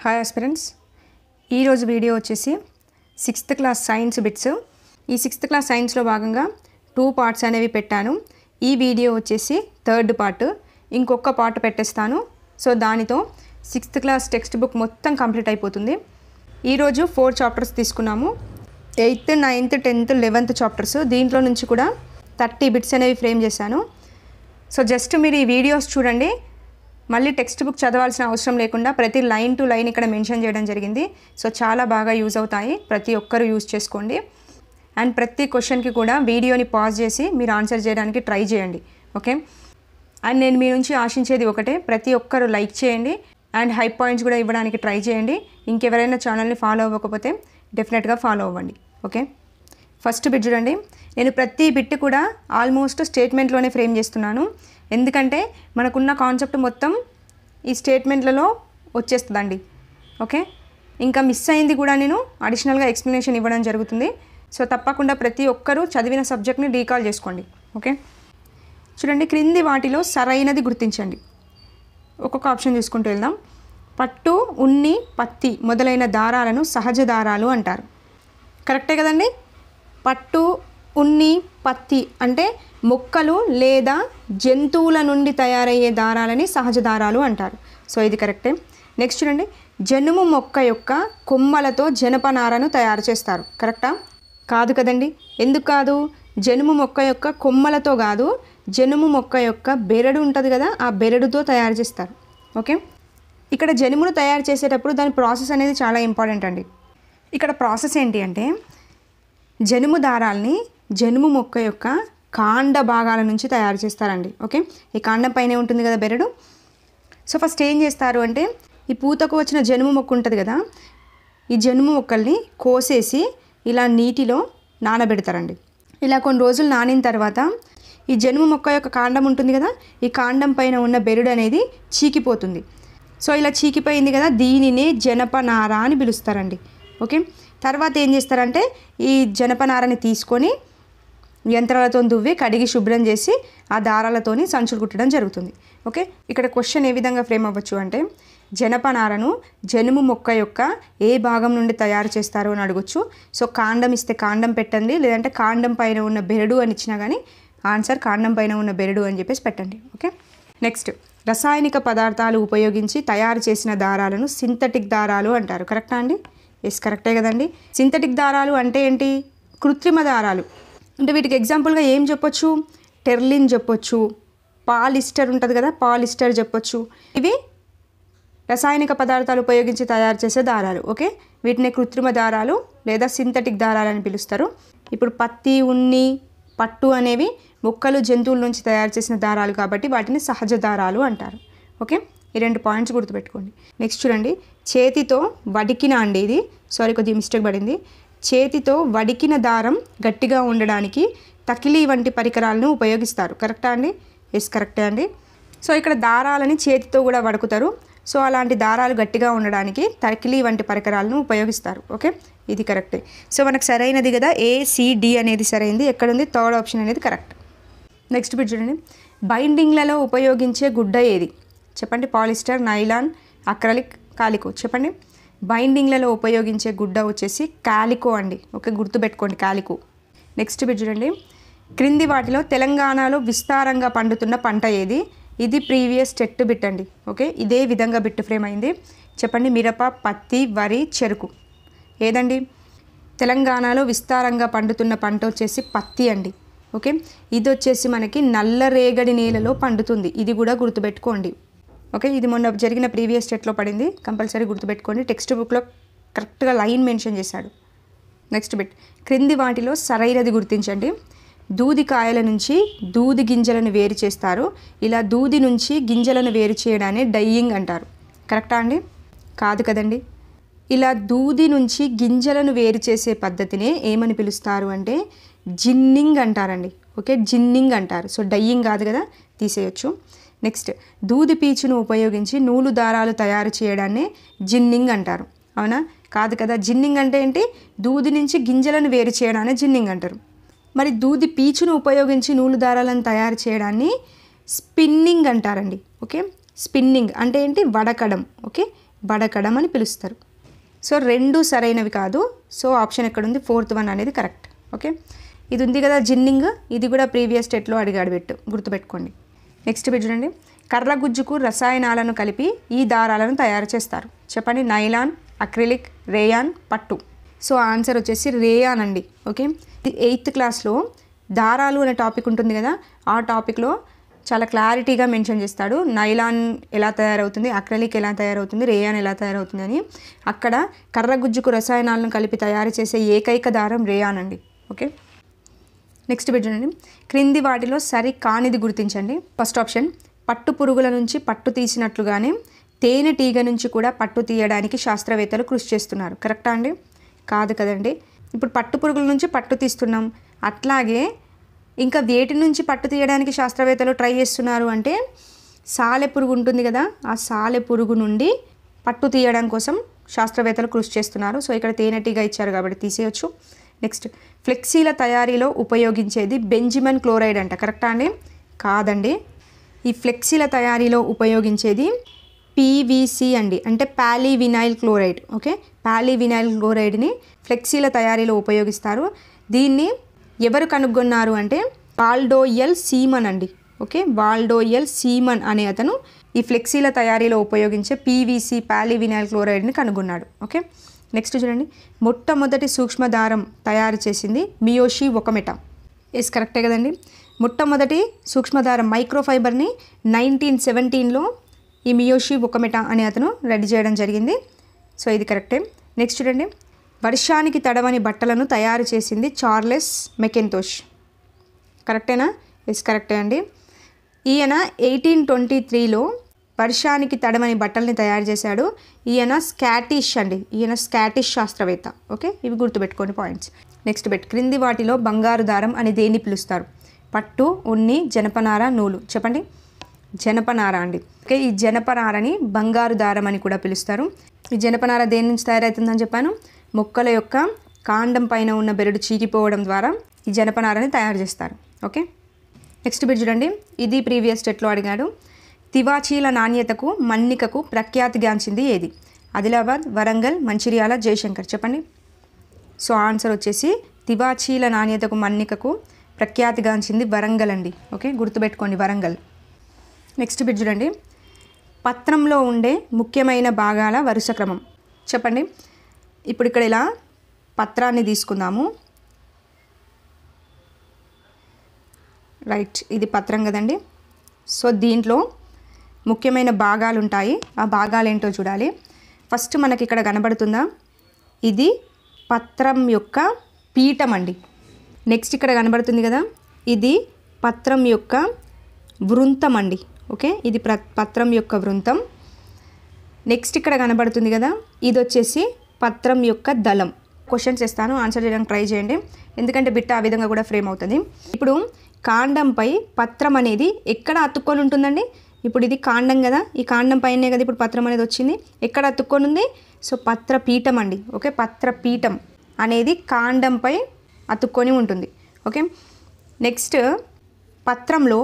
Hi aspirants, ఈరోజు video వచ్చేసి 6th class science bits. ఈ 6th క్లాస్ సైన్స్లో భాగంగా 2 పార్ట్స్ అనేవి పెట్టాను. ఈ వీడియో వచ్చేసి 3rd పార్ట్. ఇంకొక పార్ట్ పెట్టేస్తాను. సో దానితో 6th క్లాస్ టెక్స్ట్ బుక్ మొత్తం కంప్లీట్ అయిపోతుంది. ఈరోజు 4 చాప్టర్స్ తీసుకున్నాము. 8th, 9th, 10th, 11th chapters. దీంట్లో నుంచి కూడా 30 బిట్స్ అనేవి ఫ్రేమ్ చేశాను. సో జస్ట్ మీరు ఈ వీడియోస్ చూడండి. మళ్ళీ టెక్స్ట్ బుక్ చదవాల్సిన అవసరం లేకుండా ప్రతి లైన్ టు లైన్ ఇక్కడ మెన్షన్ చేయడం జరిగింది. సో చాలా బాగా యూజ్ అవుతాయి. ప్రతి ఒక్కరు యూజ్ చేసుకోండి. అండ్ ప్రతి క్వశ్చన్కి కూడా వీడియోని పాజ్ చేసి మీరు ఆన్సర్ చేయడానికి ట్రై చేయండి. ఓకే. అండ్ నేను మీ నుంచి ఆశించేది ఒకటే, ప్రతి ఒక్కరు లైక్ చేయండి అండ్ హై పాయింట్స్ కూడా ఇవ్వడానికి ట్రై చేయండి. ఇంకెవరైనా ఛానల్ని ఫాలో అవ్వకపోతే డెఫినెట్గా ఫాలో అవ్వండి. ఓకే. ఫస్ట్ బిట్ చూడండి. నేను ప్రతి బిట్ కూడా ఆల్మోస్ట్ స్టేట్మెంట్లోనే ఫ్రేమ్ చేస్తున్నాను. ఎందుకంటే మనకున్న కాన్సెప్ట్ మొత్తం ఈ స్టేట్మెంట్లలో వచ్చేస్తుందండి. ఓకే. ఇంకా మిస్ అయింది కూడా నేను అడిషనల్గా ఎక్స్ప్లెనేషన్ ఇవ్వడం జరుగుతుంది. సో తప్పకుండా ప్రతి ఒక్కరూ చదివిన సబ్జెక్ట్ని రీకాల్ చేసుకోండి. ఓకే. చూడండి, క్రింది వాటిలో సరైనది గుర్తించండి. ఒక్కొక్క ఆప్షన్ చూసుకుంటూ వెళ్దాం. పట్టు, ఉన్ని, పత్తి మొదలైన దారాలను సహజ దారాలు అంటారు. కరెక్టే కదండి. పట్టు, ఉన్ని, పత్తి అంటే మొక్కలు లేదా జంతువుల నుండి తయారయ్యే దారాలని సహజ దారాలు అంటారు. సో ఇది కరెక్టే. నెక్స్ట్ చూడండి, జనుము మొక్క యొక్క కొమ్మలతో జనపనారను తయారు చేస్తారు. కరెక్టా? కాదు కదండి. ఎందుకు కాదు? జనుము మొక్క యొక్క కొమ్మలతో కాదు, జనుము మొక్క యొక్క బెరడు ఉంటుంది కదా, ఆ బెరడుతో తయారు చేస్తారు. ఓకే. ఇక్కడ జనుమును తయారు చేసేటప్పుడు దాని ప్రాసెస్ అనేది చాలా ఇంపార్టెంట్ అండి. ఇక్కడ ప్రాసెస్ ఏంటి అంటే, జనుము దారాల్ని జనుము మొక్క యొక్క కాండ భాగాల నుంచి తయారు చేస్తారండి. ఓకే. ఈ కాండం పైనే ఉంటుంది కదా బెరడు. సో ఫస్ట్ ఏం చేస్తారు అంటే, ఈ పూతకు వచ్చిన జనుము మొక్క ఉంటుంది కదా, ఈ జనుము మొక్కల్ని కోసేసి ఇలా నీటిలో నానబెడతారండి. ఇలా కొన్ని రోజులు నానిన తర్వాత ఈ జనుము మొక్క యొక్క కాండం ఉంటుంది కదా, ఈ కాండం పైన ఉన్న బెరడు అనేది చీకిపోతుంది. సో ఇలా చీకిపోయింది కదా, దీనినే జనపనార అని పిలుస్తారండి. ఓకే. తర్వాత ఏం చేస్తారంటే, ఈ జనపనారని తీసుకొని యంత్రాలతో దువ్వి కడిగి శుభ్రం చేసి ఆ దారాలతోని సంచులు కుట్టడం జరుగుతుంది. ఓకే. ఇక్కడ క్వశ్చన్ ఏ విధంగా ఫ్రేమ్ అవ్వచ్చు అంటే, జనపనారను జనుము మొక్క యొక్క ఏ భాగం నుండి తయారు చేస్తారు అని అడగొచ్చు. సో కాండం ఇస్తే కాండం పెట్టండి, లేదంటే కాండం పైన ఉన్న బెరడు అని ఇచ్చినా కానీ ఆన్సర్ కాండం పైన ఉన్న బెరడు అని చెప్పేసి పెట్టండి. ఓకే. నెక్స్ట్, రసాయనిక పదార్థాలు ఉపయోగించి తయారు చేసిన దారాలను సింథటిక్ దారాలు అంటారు. కరెక్టా అండి? ఎస్, కరెక్టే కదండి. సింథటిక్ దారాలు అంటే ఏంటి? కృత్రిమ దారాలు. అంటే వీటికి ఎగ్జాంపుల్గా ఏం చెప్పొచ్చు? టెర్లిన్ చెప్పొచ్చు, పాలిస్టర్ ఉంటుంది కదా, పాలిస్టర్ చెప్పొచ్చు. ఇవి రసాయనిక పదార్థాలు ఉపయోగించి తయారు చేసే దారాలు. ఓకే. వీటిని కృత్రిమ దారాలు లేదా సింథటిక్ దారాలు అని పిలుస్తారు. ఇప్పుడు పత్తి, ఉన్ని, పట్టు అనేవి మొక్కలు, జంతువుల నుంచి తయారు చేసిన దారాలు కాబట్టి వాటిని సహజ దారాలు అంటారు. ఓకే. ఈ 2 పాయింట్స్ గుర్తుపెట్టుకోండి. నెక్స్ట్ చూడండి, చేతితో వడికిన అండి, ఇది సారీ కొద్దిగా మిస్టేక్ పడింది. చేతితో వడికిన దారం గట్టిగా ఉండడానికి తకిలీ వంటి పరికరాలను ఉపయోగిస్తారు. కరెక్టా అండి? ఎస్, కరెక్టే అండి. సో ఇక్కడ దారాలని చేతితో కూడా వడుకుతారు. సో అలాంటి దారాలు గట్టిగా ఉండడానికి తకిలీ వంటి పరికరాలను ఉపయోగిస్తారు. ఓకే. ఇది కరెక్టే. సో మనకు సరైనది కదా, ACD అనేది సరైనది. ఎక్కడుంది? 3rd ఆప్షన్ అనేది కరెక్ట్. నెక్స్ట్ బిట్ చూడండి, బైండింగ్లలో ఉపయోగించే గుడ్డ ఏది? చెప్పండి. Polyester, nylon, acrylic, calico. చెప్పండి. బైండింగ్లలో ఉపయోగించే గుడ్డ వచ్చేసి కాలికో అండి. ఓకే, గుర్తుపెట్టుకోండి, కాలికో. నెక్స్ట్ బిట్ చూడండి, క్రింది వాటిలో తెలంగాణలో విస్తారంగా పండుతున్న పంట ఏది? ఇది ప్రీవియస్ టెట్ బిట్ అండి. ఓకే, ఇదే విధంగా బిట్ ఫ్రేమ్ అయింది. చెప్పండి. మిరప, పత్తి, వరి, చెరుకు. ఏదండి? తెలంగాణలో విస్తారంగా పండుతున్న పంట వచ్చేసి పత్తి అండి. ఓకే. ఇది వచ్చేసి మనకి నల్లరేగడి నేలలో పండుతుంది. ఇది కూడా గుర్తుపెట్టుకోండి. ఓకే. ఇది మొన్న జరిగిన ప్రీవియస్ టెట్లో పడింది, కంపల్సరీ గుర్తుపెట్టుకోండి. టెక్స్ట్ బుక్లో కరెక్ట్గా లైన్ మెన్షన్ చేశాడు. నెక్స్ట్ బిట్, క్రింది వాటిలో సరైనది గుర్తించండి. దూది కాయల నుంచి దూది గింజలను వేరు చేస్తారు. ఇలా దూది నుంచి జింజలను వేరు చేయడాన్ని డైయింగ్ అంటారు. కరెక్టా అండి? కాదు కదండి. ఇలా దూది నుంచి గింజలను వేరు చేసే పద్ధతినే ఏమని పిలుస్తారు అంటే జిన్నింగ్ అంటారండి. ఓకే, జిన్నింగ్ అంటారు. సో డైయింగ్ కాదు కదా, తీసేయచ్చు. నెక్స్ట్, దూది పీచును ఉపయోగించి నూలు దారాలు తయారు చేయడాన్ని జిన్నింగ్ అంటారు. అవునా? కాదు కదా. జిన్నింగ్ అంటే ఏంటి? దూది నుంచి గింజలను వేరు చేయడాన్ని జిన్నింగ్ అంటారు. మరి దూది పీచును ఉపయోగించి నూలు దారాలను తయారు చేయడాన్ని స్పిన్నింగ్ అంటారండి. ఓకే. స్పిన్నింగ్ అంటే ఏంటి? వడకడం. ఓకే, బడకడం అని పిలుస్తారు. సో 2 సరైనవి కాదు. సో ఆప్షన్ ఎక్కడుంది, 4th వన్ అనేది కరెక్ట్. ఓకే, ఇది ఉంది కదా జిన్నింగ్, ఇది కూడా ప్రీవియస్ స్టేట్లో అడిగాడు గుర్తుపెట్టుకోండి. నెక్స్ట్ బిట్ చూడండి. కర్రగుజ్జుకు రసాయనాలను కలిపి ఈ దారాలను తయారు చేస్తారు. చెప్పండి. నైలాన్, అక్రిలిక్, రేయాన్, పట్టు. సో ఆన్సర్ వచ్చేసి రేయాన్ అండి. ఓకే, ఇది 8th క్లాస్లో దారాలు అనే టాపిక్ ఉంటుంది కదా, ఆ టాపిక్లో చాలా క్లారిటీగా మెన్షన్ చేస్తాడు. నైలాన్ ఎలా తయారవుతుంది, అక్రిలిక్ ఎలా తయారవుతుంది, రేయాన్ ఎలా తయారవుతుంది అని. అక్కడ కర్రగుజ్జుకు రసాయనాలను కలిపి తయారు చేసే ఏకైక దారం రేయాన్ అండి. ఓకే, నెక్స్ట్ బిట్ చూడండి. క్రింది వాటిలో సరి కానిది గుర్తించండి. ఫస్ట్ ఆప్షన్, పట్టు పురుగుల నుంచి పట్టు తీసినట్లుగానే తేనెటీగ నుంచి కూడా పట్టు తీయడానికి శాస్త్రవేత్తలు కృషి చేస్తున్నారు. కరెక్టా అండి? కాదు కదండి. ఇప్పుడు పట్టు పురుగుల నుంచి పట్టు తీస్తున్నాం, అట్లాగే ఇంకా వేటి నుంచి పట్టు తీయడానికి శాస్త్రవేత్తలు ట్రై చేస్తున్నారు అంటే సాలె పురుగు ఉంటుంది కదా, ఆ సాలె పురుగు నుండి పట్టు తీయడం కోసం శాస్త్రవేత్తలు కృషి చేస్తున్నారు. సో ఇక్కడ తేనెటీగ ఇచ్చారు కాబట్టి తీసేయచ్చు. నెక్స్ట్, ఫ్లెక్సీల తయారీలో ఉపయోగించేది బెంజిమన్ క్లోరైడ్ అంట. కరెక్టా అండి? కాదండి. ఈ ఫ్లెక్సీల తయారీలో ఉపయోగించేది పీవీసీ అండి, అంటే పాలీవినైల్ క్లోరైడ్. ఓకే, పాలీవినైల్ క్లోరైడ్ని ఫ్లెక్సీల తయారీలో ఉపయోగిస్తారు. దీన్ని ఎవరు కనుగొన్నారు అంటే వాల్డోయల్ సీమన్ అండి. ఓకే, వాల్డోయల్ సీమన్ అనే అతను ఈ ఫ్లెక్సీల తయారీలో ఉపయోగించే పీవీసీ పాలీవినైల్ క్లోరైడ్ని కనుగొన్నాడు. ఓకే, నెక్స్ట్ చూడండి. మొట్టమొదటి సూక్ష్మదారం తయారు చేసింది మియోషి ఒకమెటా. ఎస్, కరెక్టే కదండి. మొట్టమొదటి సూక్ష్మదారం మైక్రోఫైబర్ని 1917లో ఈ మియోషి ఒకమెటా అనే అతను రెడీ చేయడం జరిగింది. సో ఇది కరెక్టే. నెక్స్ట్ చూడండి. వర్షానికి తడవని బట్టలను తయారు చేసింది చార్లెస్ మెకెంతోష్. కరెక్టేనా? ఎస్, కరెక్టే అండి. ఈయన 1823లో వర్షానికి తడవని బట్టల్ని తయారు చేశాడు. ఈయన స్కాటిష్ అండి, ఈయన స్కాటిష్ శాస్త్రవేత్త. ఓకే, ఇవి గుర్తుపెట్టుకోండి పాయింట్స్. Next bit. క్రింది వాటిలో బంగారు దారం అని దేన్ని పిలుస్తారు? పట్టు, ఉన్ని, జనపనార, నూలు. చెప్పండి. జనపనార అండి. ఓకే, ఈ జనపనారని బంగారు దారం అని కూడా పిలుస్తారు. ఈ జనపనార దేని నుంచి తయారవుతుందని చెప్పాను? మొక్కల యొక్క కాండం పైన ఉన్న బెరడు చీకిపోవడం ద్వారా ఈ జనపనారని తయారు చేస్తారు. ఓకే, నెక్స్ట్ బిట్ చూడండి. ఇది ప్రీవియస్ స్టేట్లో అడిగాడు. తివాచీల నాణ్యతకు, మన్నికకు ప్రఖ్యాతిగాంచింది ఏది? ఆదిలాబాద్, వరంగల్, మంచిర్యాల, జయశంకర్. చెప్పండి. సో ఆన్సర్ వచ్చేసి తివాచీల నాణ్యతకు, మన్నికకు ప్రఖ్యాతిగాంచింది వరంగల్ అండి. ఓకే, గుర్తుపెట్టుకోండి వరంగల్. నెక్స్ట్ బిట్ చూడండి. పత్రంలో ఉండే ముఖ్యమైన భాగాల వరుస క్రమం. చెప్పండి. ఇప్పుడు ఇక్కడ ఇలా పత్రాన్ని తీసుకుందాము. రైట్, ఇది పత్రం కదండి. సో దీంట్లో ముఖ్యమైన భాగాలు ఉంటాయి. ఆ భాగాలు ఏంటో చూడాలి. ఫస్ట్ మనకి ఇక్కడ కనబడుతుందా? ఇది పత్రం యొక్క పీఠం అండి. నెక్స్ట్ ఇక్కడ కనబడుతుంది కదా, ఇది పత్రం యొక్క వృంతం అండి. ఓకే, ఇది పత్రం యొక్క వృంతం. నెక్స్ట్ ఇక్కడ కనబడుతుంది కదా, ఇది వచ్చేసి పత్రం యొక్క దళం. క్వశ్చన్స్ ఇస్తాను, ఆన్సర్ చేయడానికి ట్రై చేయండి, ఎందుకంటే బిట్ట ఆ విధంగా కూడా ఫ్రేమ్ అవుతుంది. ఇప్పుడు కాండంపై పత్రం అనేది ఎక్కడ అతుక్కొని ఉంటుందండి? ఇప్పుడు ఇది కాండం కదా, ఈ కాండం పైనే కదా ఇప్పుడు పత్రం అనేది వచ్చింది. ఎక్కడ అతుక్కొని ఉంది? సో పత్రపీఠం అండి. ఓకే, పత్రపీఠం అనేది కాండంపై అతుక్కొని ఉంటుంది. ఓకే, నెక్స్ట్ పత్రంలో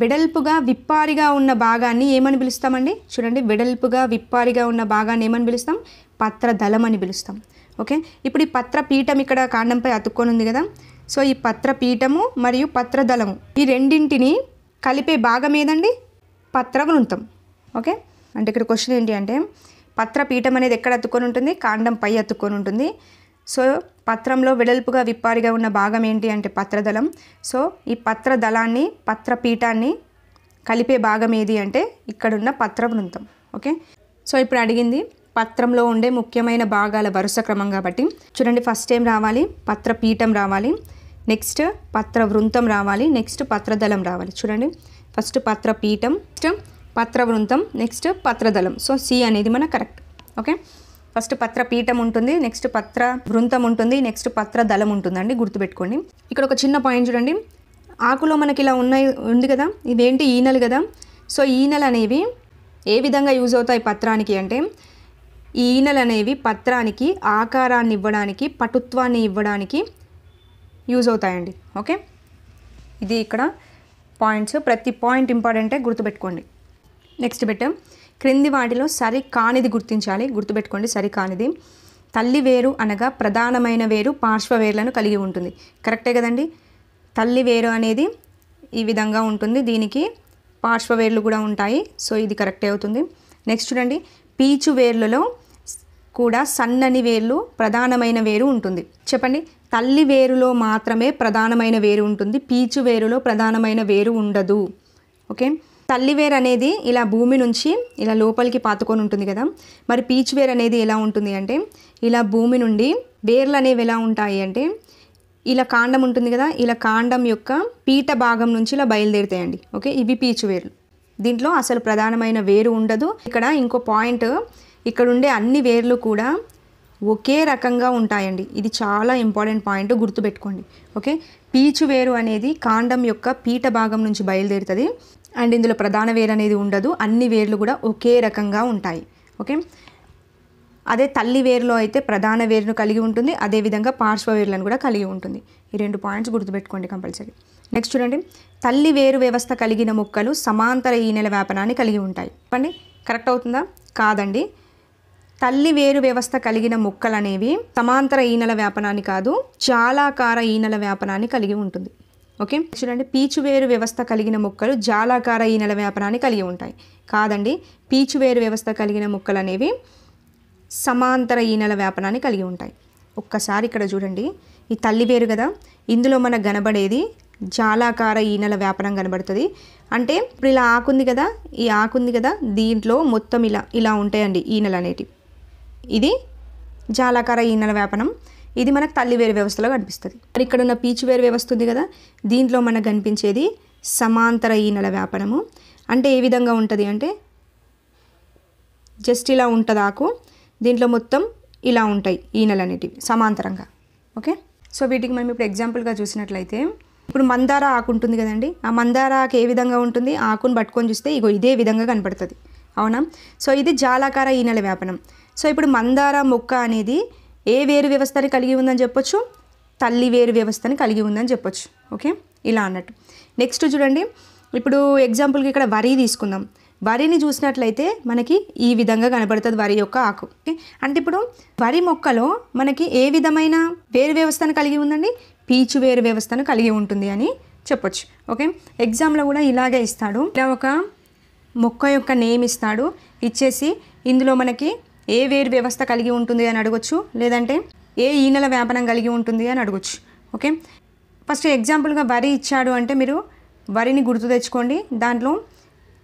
వెడల్పుగా విప్పారిగా ఉన్న భాగాన్ని ఏమని పిలుస్తామండి? చూడండి, వెడల్పుగా విప్పారిగా ఉన్న భాగాన్ని ఏమని పిలుస్తాం? పత్రదళం అని పిలుస్తాం. ఓకే, ఇప్పుడు ఈ పత్రపీఠం ఇక్కడ కాండంపై అతుక్కొని ఉంది కదా, సో ఈ పత్రపీఠము మరియు పత్రదళము ఈ రెండింటిని కలిపే భాగం ఏదండి? పత్రవృంతం. ఓకే, అంటే ఇక్కడ క్వశ్చన్ ఏంటి అంటే పత్రపీఠం అనేది ఎక్కడ అతుక్కొని ఉంటుంది? కాండంపై అతుక్కొని ఉంటుంది. సో పత్రంలో వెడల్పుగా విప్పారిగా ఉన్న భాగం ఏంటి అంటే పత్రదళం. సో ఈ పత్రదళాన్ని పత్రపీఠాన్ని కలిపే భాగం ఏది అంటే ఇక్కడున్న పత్రవృంతం. ఓకే, సో ఇప్పుడు అడిగింది పత్రంలో ఉండే ముఖ్యమైన భాగాల వరుస క్రమం కాబట్టి చూడండి, ఫస్ట్ ఏం రావాలి? పత్రపీఠం రావాలి, నెక్స్ట్ పత్రవృంతం రావాలి, నెక్స్ట్ పత్రదళం రావాలి. చూడండి, ఫస్ట్ పత్రపీఠం, నెక్స్ట్ పత్రవృంతం, నెక్స్ట్ పత్రదళం. సో సి అనేది మన కరెక్ట్. ఓకే, ఫస్ట్ పత్రపీఠం ఉంటుంది, నెక్స్ట్ పత్రవృంతం ఉంటుంది, నెక్స్ట్ పత్రదళం ఉంటుందండి, గుర్తుపెట్టుకోండి. ఇక్కడ ఒక చిన్న పాయింట్ చూడండి, ఆకులో మనకి ఇలా ఉంది కదా, ఇవేంటి? ఈనెలు కదా. సో ఈనెలు అనేవి ఏ విధంగా యూజ్ అవుతాయి పత్రానికి అంటే, ఈ ఈనెలు అనేవి పత్రానికి ఆకారాన్ని ఇవ్వడానికి, పటుత్వాన్ని ఇవ్వడానికి యూజ్ అవుతాయండి. ఓకే, ఇది ఇక్కడ పాయింట్స్, ప్రతి పాయింట్ ఇంపార్టెంటే, గుర్తుపెట్టుకోండి. Next bit. క్రింది వాటిలో సరి కానిది గుర్తించాలి. గుర్తుపెట్టుకోండి, సరి కానిది. తల్లి వేరు అనగా ప్రధానమైన వేరు పార్శ్వ వేర్లను కలిగి ఉంటుంది. కరెక్టే కదండి. తల్లి వేరు అనేది ఈ విధంగా ఉంటుంది, దీనికి పార్శ్వ వేర్లు కూడా ఉంటాయి. సో ఇది కరెక్టే అవుతుంది. నెక్స్ట్ చూడండి, పీచు వేర్లలో కూడా సన్నని వేర్లు ప్రధానమైన వేరు ఉంటుంది. చెప్పండి, తల్లి వేరులో మాత్రమే ప్రధానమైన వేరు ఉంటుంది, పీచు వేరులో ప్రధానమైన వేరు ఉండదు. ఓకే, తల్లి వేరు అనేది ఇలా భూమి నుంచి ఇలా లోపలికి పాతుకొని ఉంటుంది కదా. మరి పీచు వేరు అనేది ఎలా ఉంటుంది అంటే ఇలా భూమి నుండి వేర్లు అనేవి ఎలా ఉంటాయి అంటే ఇలా కాండం ఉంటుంది కదా, ఇలా కాండం యొక్క పీట భాగం నుంచి ఇలా బయలుదేరుతాయండి. ఓకే, ఇవి పీచు వేర్లు. దీంట్లో అసలు ప్రధానమైన వేరు ఉండదు. ఇక్కడ ఇంకో పాయింట్, ఇక్కడ ఉండే అన్ని వేర్లు కూడా ఒకే రకంగా ఉంటాయండి. ఇది చాలా ఇంపార్టెంట్ పాయింట్, గుర్తుపెట్టుకోండి. ఓకే, పీచు వేరు అనేది కాండం యొక్క పీట భాగం నుంచి బయలుదేరుతుంది అండ్ ఇందులో ప్రధాన వేరు అనేది ఉండదు. అన్ని వేర్లు కూడా ఒకే రకంగా ఉంటాయి. ఓకే, అదే తల్లి వేరులో అయితే ప్రధాన వేరును కలిగి ఉంటుంది, అదేవిధంగా పార్శ్వ వేర్లను కూడా కలిగి ఉంటుంది. ఈ 2 పాయింట్స్ గుర్తుపెట్టుకోండి కంపల్సరీ. నెక్స్ట్ చూడండి, తల్లి వేరు వ్యవస్థ కలిగిన మొక్కలు సమాంతర ఈనెల వ్యాపనాన్ని కలిగి ఉంటాయి. చెప్పండి, కరెక్ట్ అవుతుందా? కాదండి. తల్లి వేరు వ్యవస్థ కలిగిన మొక్కలు అనేవి సమాంతర ఈనెల వ్యాపనాన్ని కాదు, జాలాకార ఈనెల వ్యాపనాన్ని కలిగి ఉంటుంది. ఓకే, చూడండి, పీచు వేరు వ్యవస్థ కలిగిన మొక్కలు జాలాకార ఈనెల వ్యాపనాన్ని కలిగి ఉంటాయి. కాదండి, పీచు వేరు వ్యవస్థ కలిగిన మొక్కలు అనేవి సమాంతర ఈనెల వ్యాపనాన్ని కలిగి ఉంటాయి. ఒక్కసారి ఇక్కడ చూడండి, ఈ తల్లి వేరు కదా, ఇందులో మనకు కనబడేది జాలాకార ఈనెల వ్యాపనం కనబడుతుంది. అంటే ఇప్పుడు ఇలా ఆకుంది కదా, ఈ ఆకుంది కదా, దీంట్లో మొత్తం ఇలా ఇలా ఉంటాయండి ఈనెలు అనేటివి. ఇది జాలాకార ఈనెల వ్యాపనం. ఇది మనకు తల్లి వేరు వ్యవస్థలో కనిపిస్తుంది. మరి ఇక్కడ ఉన్న పీచు వేరు వ్యవస్థ ఉంది కదా, దీంట్లో మనకు కనిపించేది సమాంతర ఈనెల వ్యాపనము. అంటే ఏ విధంగా ఉంటుంది అంటే జస్ట్ ఇలా ఉంటుంది ఆకు, దీంట్లో మొత్తం ఇలా ఉంటాయి ఈనెలు అనేటివి సమాంతరంగా. ఓకే, సో వీటికి మనం ఇప్పుడు ఎగ్జాంపుల్గా చూసినట్లయితే ఇప్పుడు మందార ఆకు ఉంటుంది కదండి, ఆ మందార ఆకు ఏ విధంగా ఉంటుంది, ఆకును పట్టుకొని చూస్తే ఇగో ఇదే విధంగా కనపడుతుంది. అవునా? సో ఇది జాలాకార ఈనెల వ్యాపనం. సో ఇప్పుడు మందార మొక్క అనేది ఏ వేరు వ్యవస్థని కలిగి ఉందని చెప్పొచ్చు, తల్లి వేరు వ్యవస్థని కలిగి ఉందని చెప్పొచ్చు. ఓకే, ఇలా అన్నట్టు. నెక్స్ట్ చూడండి, ఇప్పుడు ఎగ్జాంపుల్కి ఇక్కడ వరి తీసుకుందాం. వరిని చూసినట్లయితే మనకి ఈ విధంగా కనబడుతుంది వరి యొక్క ఆకు. ఓకే, అంటే ఇప్పుడు వరి మొక్కలో మనకి ఏ విధమైన వేరు వ్యవస్థను కలిగి ఉందండి, పీచు వేరు వ్యవస్థను కలిగి ఉంటుంది అని చెప్పొచ్చు. ఓకే, ఎగ్జామ్లో కూడా ఇలాగే ఇస్తాడు. ఇలా ఒక మొక్క యొక్క నేమ్ ఇస్తాడు, ఇచ్చేసి ఇందులో మనకి ఏ వేరు వ్యవస్థ కలిగి ఉంటుంది అని అడగొచ్చు, లేదంటే ఏ ఈనెల వ్యాపనం కలిగి ఉంటుంది అని అడగొచ్చు. ఓకే, ఫస్ట్ ఎగ్జాంపుల్గా వరి ఇచ్చాడు అంటే మీరు వరిని గుర్తు తెచ్చుకోండి. దాంట్లో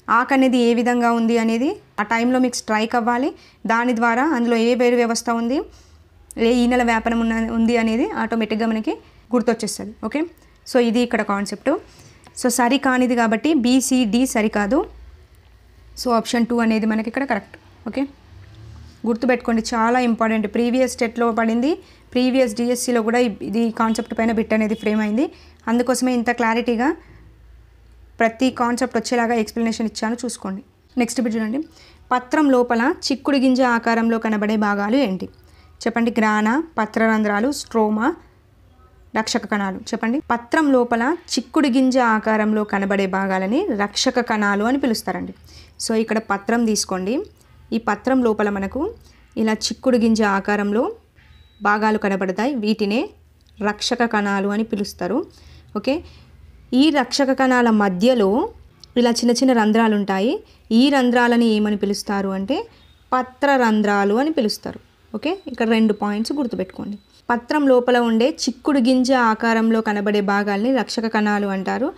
ఆకు అనేది ఏ విధంగా ఉంది అనేది ఆ టైంలో మీకు స్ట్రైక్ అవ్వాలి. దాని ద్వారా అందులో ఏ వేరు వ్యవస్థ ఉంది, ఏ ఈనెల వ్యాపనం ఉంది అనేది ఆటోమేటిక్గా మనకి గుర్తొచ్చేస్తుంది. ఓకే, సో ఇది ఇక్కడ కాన్సెప్ట్. సో సరి కానిది కాబట్టి BCD సరికాదు. సో ఆప్షన్ 2 అనేది మనకి ఇక్కడ కరెక్ట్. ఓకే, గుర్తుపెట్టుకోండి, చాలా ఇంపార్టెంట్. ప్రీవియస్ స్టెట్లో పడింది, ప్రీవియస్ DSCలో కూడా ఇది కాన్సెప్ట్ పైన బిట్ అనేది ఫ్రేమ్ అయింది. అందుకోసమే ఇంత క్లారిటీగా ప్రతి కాన్సెప్ట్ వచ్చేలాగా ఎక్స్ప్లెనేషన్ ఇచ్చాను, చూసుకోండి. నెక్స్ట్ బిట్ చూడండి, పత్రం లోపల చిక్కుడు గింజ ఆకారంలో కనబడే భాగాలు ఏంటి? చెప్పండి. గ్రాన, పత్రరంధ్రాలు, స్ట్రోమా, రక్షక కణాలు. చెప్పండి. పత్రం లోపల చిక్కుడు గింజ ఆకారంలో కనబడే భాగాలని రక్షక కణాలు అని పిలుస్తారండి. సో ఇక్కడ పత్రం తీసుకోండి, ఈ పత్రం లోపల మనకు ఇలా చిక్కుడు గింజ ఆకారంలో భాగాలు కనబడతాయి, వీటినే రక్షక కణాలు అని పిలుస్తారు. ఓకే, ఈ రక్షక కణాల మధ్యలో ఇలా చిన్న చిన్న రంధ్రాలు ఉంటాయి. ఈ రంధ్రాలని ఏమని పిలుస్తారు అంటే పత్రరంధ్రాలు అని పిలుస్తారు. ఓకే, ఇక్కడ 2 పాయింట్స్ గుర్తుపెట్టుకోండి. పత్రం లోపల ఉండే చిక్కుడు గింజ ఆకారంలో కనబడే భాగాల్ని రక్షక కణాలు అంటారు.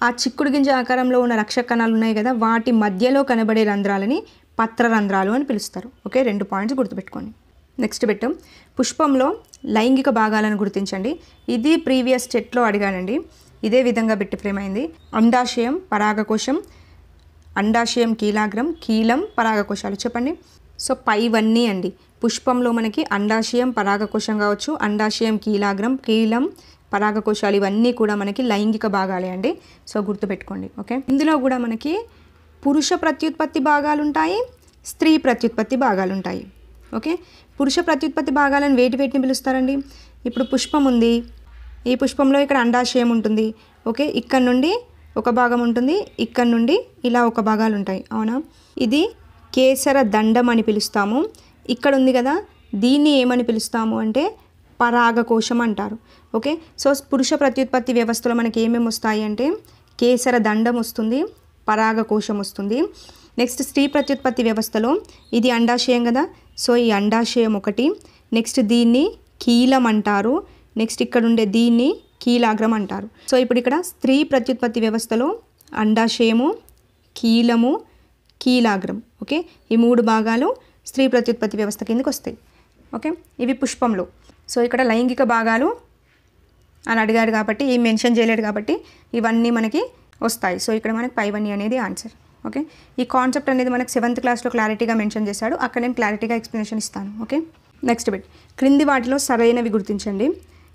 ఆ చిక్కుడు గింజ ఆకారంలో ఉన్న రక్షక కణాలు ఉన్నాయి కదా, వాటి మధ్యలో కనబడే రంధ్రాలని పత్రరంధ్రాలు అని పిలుస్తారు. ఓకే, 2 పాయింట్స్ గుర్తుపెట్టుకోండి. నెక్స్ట్ బిట్, పుష్పంలో లైంగిక భాగాలను గుర్తించండి. ఇది ప్రీవియస్ స్టెట్లో అడిగానండి, ఇదే విధంగా బిట్ ఫ్రేమ్ అయింది. అండాశయం, పరాగకోశం, అండాశయం, కీలాగ్రం, కీలం, పరాగకోశాలు. చెప్పండి. సో పైవన్నీ అండి, పుష్పంలో మనకి అండాశయం, పరాగకోశం కావచ్చు, అండాశయం, కీలాగ్రం, కీలం, పరాగకోశాలు ఇవన్నీ కూడా మనకి లైంగిక భాగాలే అండి. సో గుర్తుపెట్టుకోండి. ఓకే, ఇందులో కూడా మనకి పురుష ప్రత్యుత్పత్తి భాగాలు ఉంటాయి, స్త్రీ ప్రత్యుత్పత్తి భాగాలు ఉంటాయి. ఓకే, పురుష ప్రత్యుత్పత్తి భాగాలను వేటిని పిలుస్తారండి? ఇప్పుడు పుష్పం ఉంది, ఈ పుష్పంలో ఇక్కడ అండాశయం ఉంటుంది. ఓకే, ఇక్కడ నుండి ఒక భాగం ఉంటుంది, ఇక్కడ నుండి ఇలా ఒక భాగాలు ఉంటాయి, అవునా? ఇది కేసర దండం అని పిలుస్తాము. ఇక్కడ ఉంది కదా, దీన్ని ఏమని పిలుస్తాము అంటే పరాగకోశం అంటారు. ఓకే, సో పురుష ప్రత్యుత్పత్తి వ్యవస్థలో మనకి ఏమేమి వస్తాయి అంటే కేసర దండం వస్తుంది, పరాగకోశం వస్తుంది. నెక్స్ట్ స్త్రీ ప్రత్యుత్పత్తి వ్యవస్థలో ఇది అండాశయం కదా, సో ఈ అండాశయం ఒకటి. నెక్స్ట్ దీన్ని కీలం అంటారు. నెక్స్ట్ ఇక్కడ ఉండే దీన్ని కీలాగ్రం అంటారు. సో ఇప్పుడు ఇక్కడ స్త్రీ ప్రత్యుత్పత్తి వ్యవస్థలో అండాశయము, కీలము, కీలాగ్రం. ఓకే, ఈ 3 భాగాలు స్త్రీ ప్రత్యుత్పత్తి వ్యవస్థ కిందకి వస్తాయి. ఓకే, ఇవి పుష్పంలో. సో ఇక్కడ లైంగిక భాగాలు అని అడిగారు కాబట్టి ఏం మెన్షన్ చేయలేడు కాబట్టి ఇవన్నీ మనకి వస్తాయి. సో ఇక్కడ మనకి పైవన్నీ అనేది ఆన్సర్. ఓకే, ఈ కాన్సెప్ట్ అనేది మనకి 7th క్లాస్లో క్లారిటీగా మెన్షన్ చేశాడు. అక్కడ నేను క్లారిటీగా ఎక్స్ప్లెనేషన్ ఇస్తాను. ఓకే, నెక్స్ట్ బిట్, క్రింది వాటిలో సరైనవి గుర్తించండి.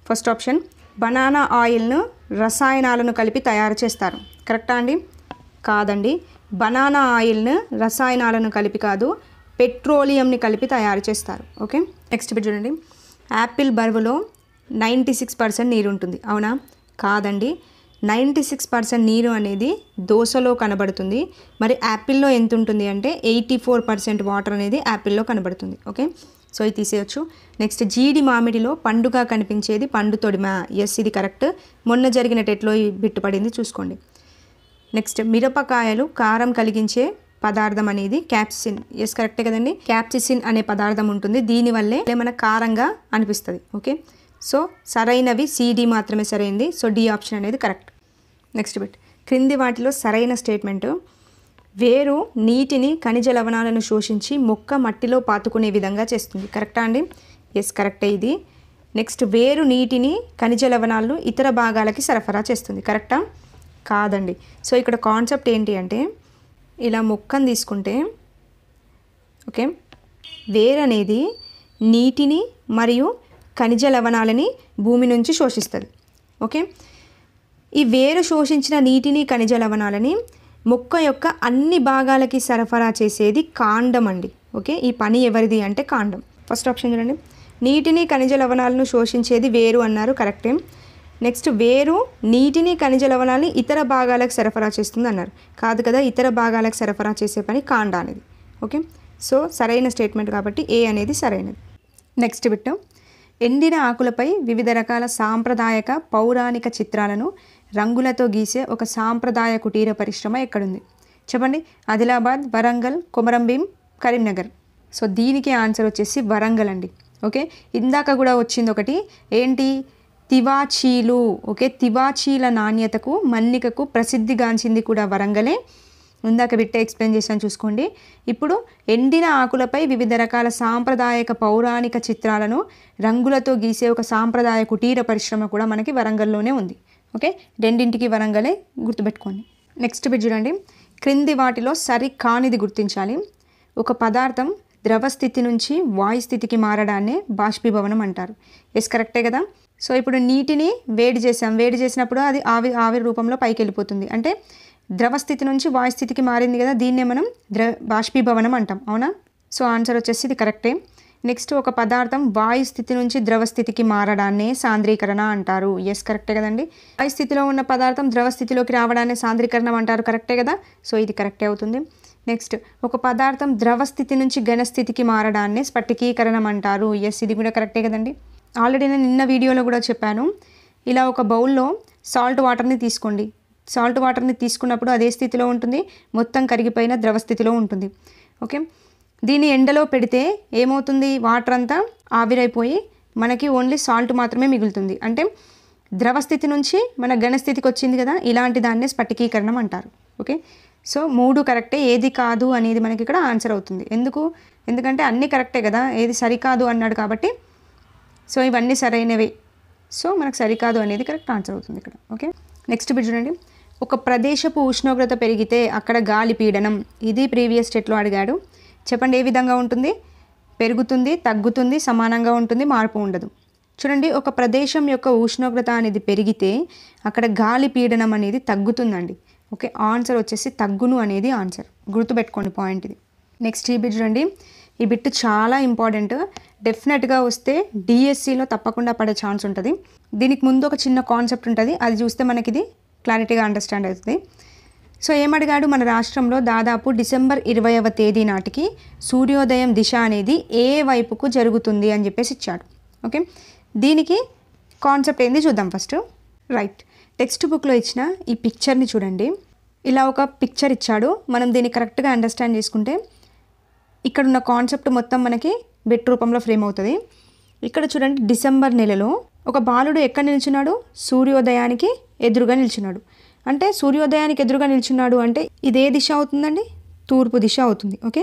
ఫస్ట్ ఆప్షన్, బనానా ఆయిల్ను రసాయనాలను కలిపి తయారు చేస్తారు. కరెక్టా అండి? కాదండి, బనానా ఆయిల్ను రసాయనాలను కలిపి కాదు, పెట్రోలియంని కలిపి తయారు చేస్తారు. ఓకే, నెక్స్ట్ బిట్ చూడండి, యాపిల్ బరువులో 96% నీరు ఉంటుంది. అవునా? కాదండి, 96% నీరు అనేది దోసలో కనబడుతుంది. మరి యాపిల్లో ఎంత ఉంటుంది అంటే 84% వాటర్ అనేది యాపిల్లో కనబడుతుంది. ఓకే, సో ఇది తీసేయచ్చు. నెక్స్ట్, జీడి మామిడిలో పండుగ కనిపించేది పండు తొడిమ. ఎస్, ఇది కరెక్ట్. మొన్న జరిగిన టెట్లో ఈ బిట్టు పడింది, చూసుకోండి. నెక్స్ట్, మిరపకాయలు కారం కలిగించే పదార్థం అనేది క్యాప్సిసిన్. ఎస్, కరెక్టే కదండి. క్యాప్సిసిన్ అనే పదార్థం ఉంటుంది, దీనివల్లే మనకు కారంగా అనిపిస్తుంది. ఓకే, సో సరైనవి సిడి మాత్రమే సరైనది. సో డి ఆప్షన్ అనేది కరెక్ట్. నెక్స్ట్ బిట్, క్రింది వాటిలో సరైన స్టేట్మెంటు, వేరు నీటిని ఖనిజ లవణాలను శోషించి మొక్క మట్టిలో పాతుకునే విధంగా చేస్తుంది. కరెక్టా అండి? ఎస్, కరెక్టే ఇది. నెక్స్ట్, వేరు నీటిని ఖనిజ లవణాలను ఇతర భాగాలకి సరఫరా చేస్తుంది. కరెక్టా? కాదండి. సో ఇక్కడ కాన్సెప్ట్ ఏంటి అంటే, ఇలా మొక్కను తీసుకుంటే, ఓకే, వేరు అనేది నీటిని మరియు ఖనిజ లవణాలని భూమి నుంచి శోషిస్తుంది. ఓకే, ఈ వేరు శోషించిన నీటిని ఖనిజ లవణాలని మొక్క యొక్క అన్ని భాగాలకి సరఫరా చేసేది కాండం అండి. ఓకే, ఈ పని ఎవరిది అంటే కాండం. ఫస్ట్ ఆప్షన్ చూడండి, నీటిని ఖనిజ లవణాలను శోషించేది వేరు అన్నారు, కరెక్టే. నెక్స్ట్, వేరు నీటిని ఖనిజ లవణాలని ఇతర భాగాలకు సరఫరా చేస్తుంది అన్నారు. కాదు కదా, ఇతర భాగాలకు సరఫరా చేసే పని కాండ అనేది. ఓకే, సో సరైన స్టేట్మెంట్ కాబట్టి ఏ అనేది సరైనది. నెక్స్ట్ బిట్, ఎండిన ఆకులపై వివిధ రకాల సాంప్రదాయక పౌరాణిక చిత్రాలను రంగులతో గీసే ఒక సాంప్రదాయ కుటీర పరిశ్రమ ఎక్కడుంది? చెప్పండి. ఆదిలాబాద్, వరంగల్, కొమరంభీం, కరీంనగర్. సో దీనికి ఆన్సర్ వచ్చేసి వరంగల్ అండి. ఓకే, ఇందాక కూడా వచ్చింది ఒకటి, ఏంటి? తివాచీలు. ఓకే, తివాచీల నాణ్యతకు మన్నికకు ప్రసిద్ధిగాంచింది కూడా వరంగలే. ఇందాక బిట్టే ఎక్స్ప్లెయిన్ చేశాను, చూసుకోండి. ఇప్పుడు ఎండిన ఆకులపై వివిధ రకాల సాంప్రదాయక పౌరాణిక చిత్రాలను రంగులతో గీసే ఒక సాంప్రదాయ కుటీర పరిశ్రమ కూడా మనకి వరంగల్లోనే ఉంది. ఓకే, రెండింటికి వరంగలే, గుర్తుపెట్టుకోండి. నెక్స్ట్ బిట్ చూడండి, క్రింది వాటిలో సరి కానిది గుర్తించాలి. ఒక పదార్థం ద్రవ స్థితి నుంచి వాయు స్థితికి మారడాన్ని బాష్పీభవనం అంటారు. ఎస్, కరెక్టే కదా. సో ఇప్పుడు నీటిని వేడి చేసాం, వేడి చేసినప్పుడు అది ఆవిరి రూపంలో పైకి వెళ్ళిపోతుంది, అంటే ద్రవ స్థితి నుంచి వాయు స్థితికి మారింది కదా, దీన్నే మనం బాష్పీభవనం అంటాం. అవునా? సో ఆన్సర్ వచ్చేసి ఇది కరెక్టే. నెక్స్ట్, ఒక పదార్థం వాయు స్థితి నుంచి ద్రవ స్థితికి మారడాన్నే సాంద్రీకరణ అంటారు. ఎస్, కరెక్టే కదండి. వాయు స్థితిలో ఉన్న పదార్థం ద్రవ స్థితిలోకి రావడాన్ని సాంద్రీకరణం అంటారు. కరెక్టే కదా. సో ఇది కరెక్టే అవుతుంది. నెక్స్ట్, ఒక పదార్థం ద్రవ స్థితి నుంచి ఘన స్థితికి మారడాన్ని స్ఫటికీకరణం అంటారు. ఎస్, ఇది కూడా కరెక్టే కదండి. ఆల్రెడీ నేను నిన్న వీడియోలో కూడా చెప్పాను, ఇలా ఒక బౌల్లో సాల్ట్ వాటర్ని తీసుకోండి. సాల్ట్ వాటర్ని తీసుకున్నప్పుడు అదే స్థితిలో ఉంటుంది, మొత్తం కరిగిపోయిన ద్రవ స్థితిలో ఉంటుంది. ఓకే, దీన్ని ఎండలో పెడితే ఏమవుతుంది? వాటర్ అంతా ఆవిరైపోయి మనకి ఓన్లీ సాల్ట్ మాత్రమే మిగులుతుంది, అంటే ద్రవ స్థితి నుంచి మన ఘన స్థితికి వచ్చింది కదా, ఇలాంటి దాన్నే స్ఫటికీకరణం అంటారు. ఓకే, సో 3 కరెక్టే, ఏది కాదు అనేది మనకి ఇక్కడ ఆన్సర్ అవుతుంది. ఎందుకంటే అన్నీ కరెక్టే కదా, ఏది సరికాదు అన్నాడు కాబట్టి. సో ఇవన్నీ సరైనవే, సో మనకు సరికాదు అనేది కరెక్ట్ ఆన్సర్ అవుతుంది ఇక్కడ. ఓకే, నెక్స్ట్ బిట్ చూడండి, ఒక ప్రదేశపు ఉష్ణోగ్రత పెరిగితే అక్కడ గాలి పీడనం, ఇది ప్రీవియస్ స్టేట్లో అడిగాడు. చెప్పండి, ఏ విధంగా ఉంటుంది? పెరుగుతుంది, తగ్గుతుంది, సమానంగా ఉంటుంది, మార్పు ఉండదు. చూడండి, ఒక ప్రదేశం యొక్క ఉష్ణోగ్రత అనేది పెరిగితే అక్కడ గాలి పీడనం అనేది తగ్గుతుందండి. ఓకే, ఆన్సర్ వచ్చేసి తగ్గును అనేది ఆన్సర్, గుర్తుపెట్టుకోండి పాయింట్ ఇది. నెక్స్ట్ ఈ బిట్ చూడండి, ఈ బిట్ చాలా ఇంపార్టెంట్, డెఫినెట్గా వస్తే డిఎస్సిలో తప్పకుండా పడే ఛాన్స్ ఉంటుంది. దీనికి ముందు ఒక చిన్న కాన్సెప్ట్ ఉంటుంది, అది చూస్తే మనకి ఇది క్లారిటీగా అండర్స్టాండ్ అవుతుంది. సో ఏమడిగాడు, మన రాష్ట్రంలో దాదాపు డిసెంబర్ 20వ తేదీ నాటికి సూర్యోదయం దిశ అనేది ఏ వైపుకు జరుగుతుంది అని చెప్పేసి ఇచ్చాడు. ఓకే, దీనికి కాన్సెప్ట్ ఏంది చూద్దాం ఫస్ట్. రైట్, టెక్స్ట్ బుక్లో ఇచ్చిన ఈ పిక్చర్ని చూడండి. ఇలా ఒక పిక్చర్ ఇచ్చాడు. మనం దీన్ని కరెక్ట్గా అండర్స్టాండ్ చేసుకుంటే ఇక్కడ ఉన్న కాన్సెప్ట్ మొత్తం మనకి బిట్ రూపంలో ఫ్రేమ్ అవుతుంది. ఇక్కడ చూడండి, డిసెంబర్ నెలలో ఒక బాలుడు ఎక్కడ నిల్చున్నాడు, సూర్యోదయానికి ఎదురుగా నిల్చున్నాడు. అంటే సూర్యోదయానికి ఎదురుగా నిల్చున్నాడు అంటే ఇదే దిశ అవుతుందండి, తూర్పు దిశ అవుతుంది. ఓకే,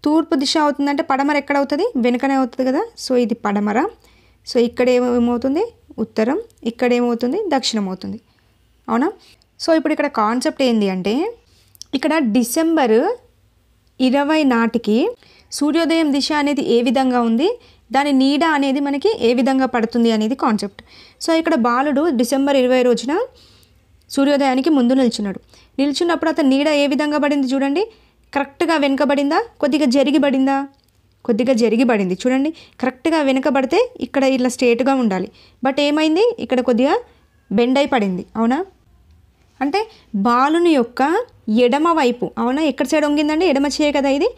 తూర్పు దిశ అవుతుందంటే పడమర ఎక్కడ అవుతుంది, వెనుకనే అవుతుంది కదా. సో ఇది పడమర. సో ఇక్కడ ఏమవుతుంది, ఉత్తరం. ఇక్కడ ఏమవుతుంది, దక్షిణం అవుతుంది. అవునా. సో ఇప్పుడు ఇక్కడ కాన్సెప్ట్ ఏంది అంటే ఇక్కడ డిసెంబర్ 20 నాటికి సూర్యోదయం దిశ అనేది ఏ విధంగా ఉంది, దాని నీడ అనేది మనకి ఏ విధంగా పడుతుంది అనేది కాన్సెప్ట్. సో ఇక్కడ బాలుడు డిసెంబర్ 20 రోజున సూర్యోదయానికి ముందు నిల్చున్నప్పుడు అతని నీడ ఏ విధంగా పడింది చూడండి. కరెక్ట్గా వెనుకబడిందా, కొద్దిగా జరిగిబడిందా, కొద్దిగా జరిగిబడింది. చూడండి, కరెక్ట్గా వెనుకబడితే ఇక్కడ ఇట్లా స్ట్రేట్గా ఉండాలి. బట్ ఏమైంది, ఇక్కడ కొద్దిగా బెండ్ అయి పడింది. అవునా. అంటే బాలుని యొక్క ఎడమ వైపు, అవునా, ఎక్కడ సైడ్ వంగిందండి, ఎడమ చేయ కదా ఇది.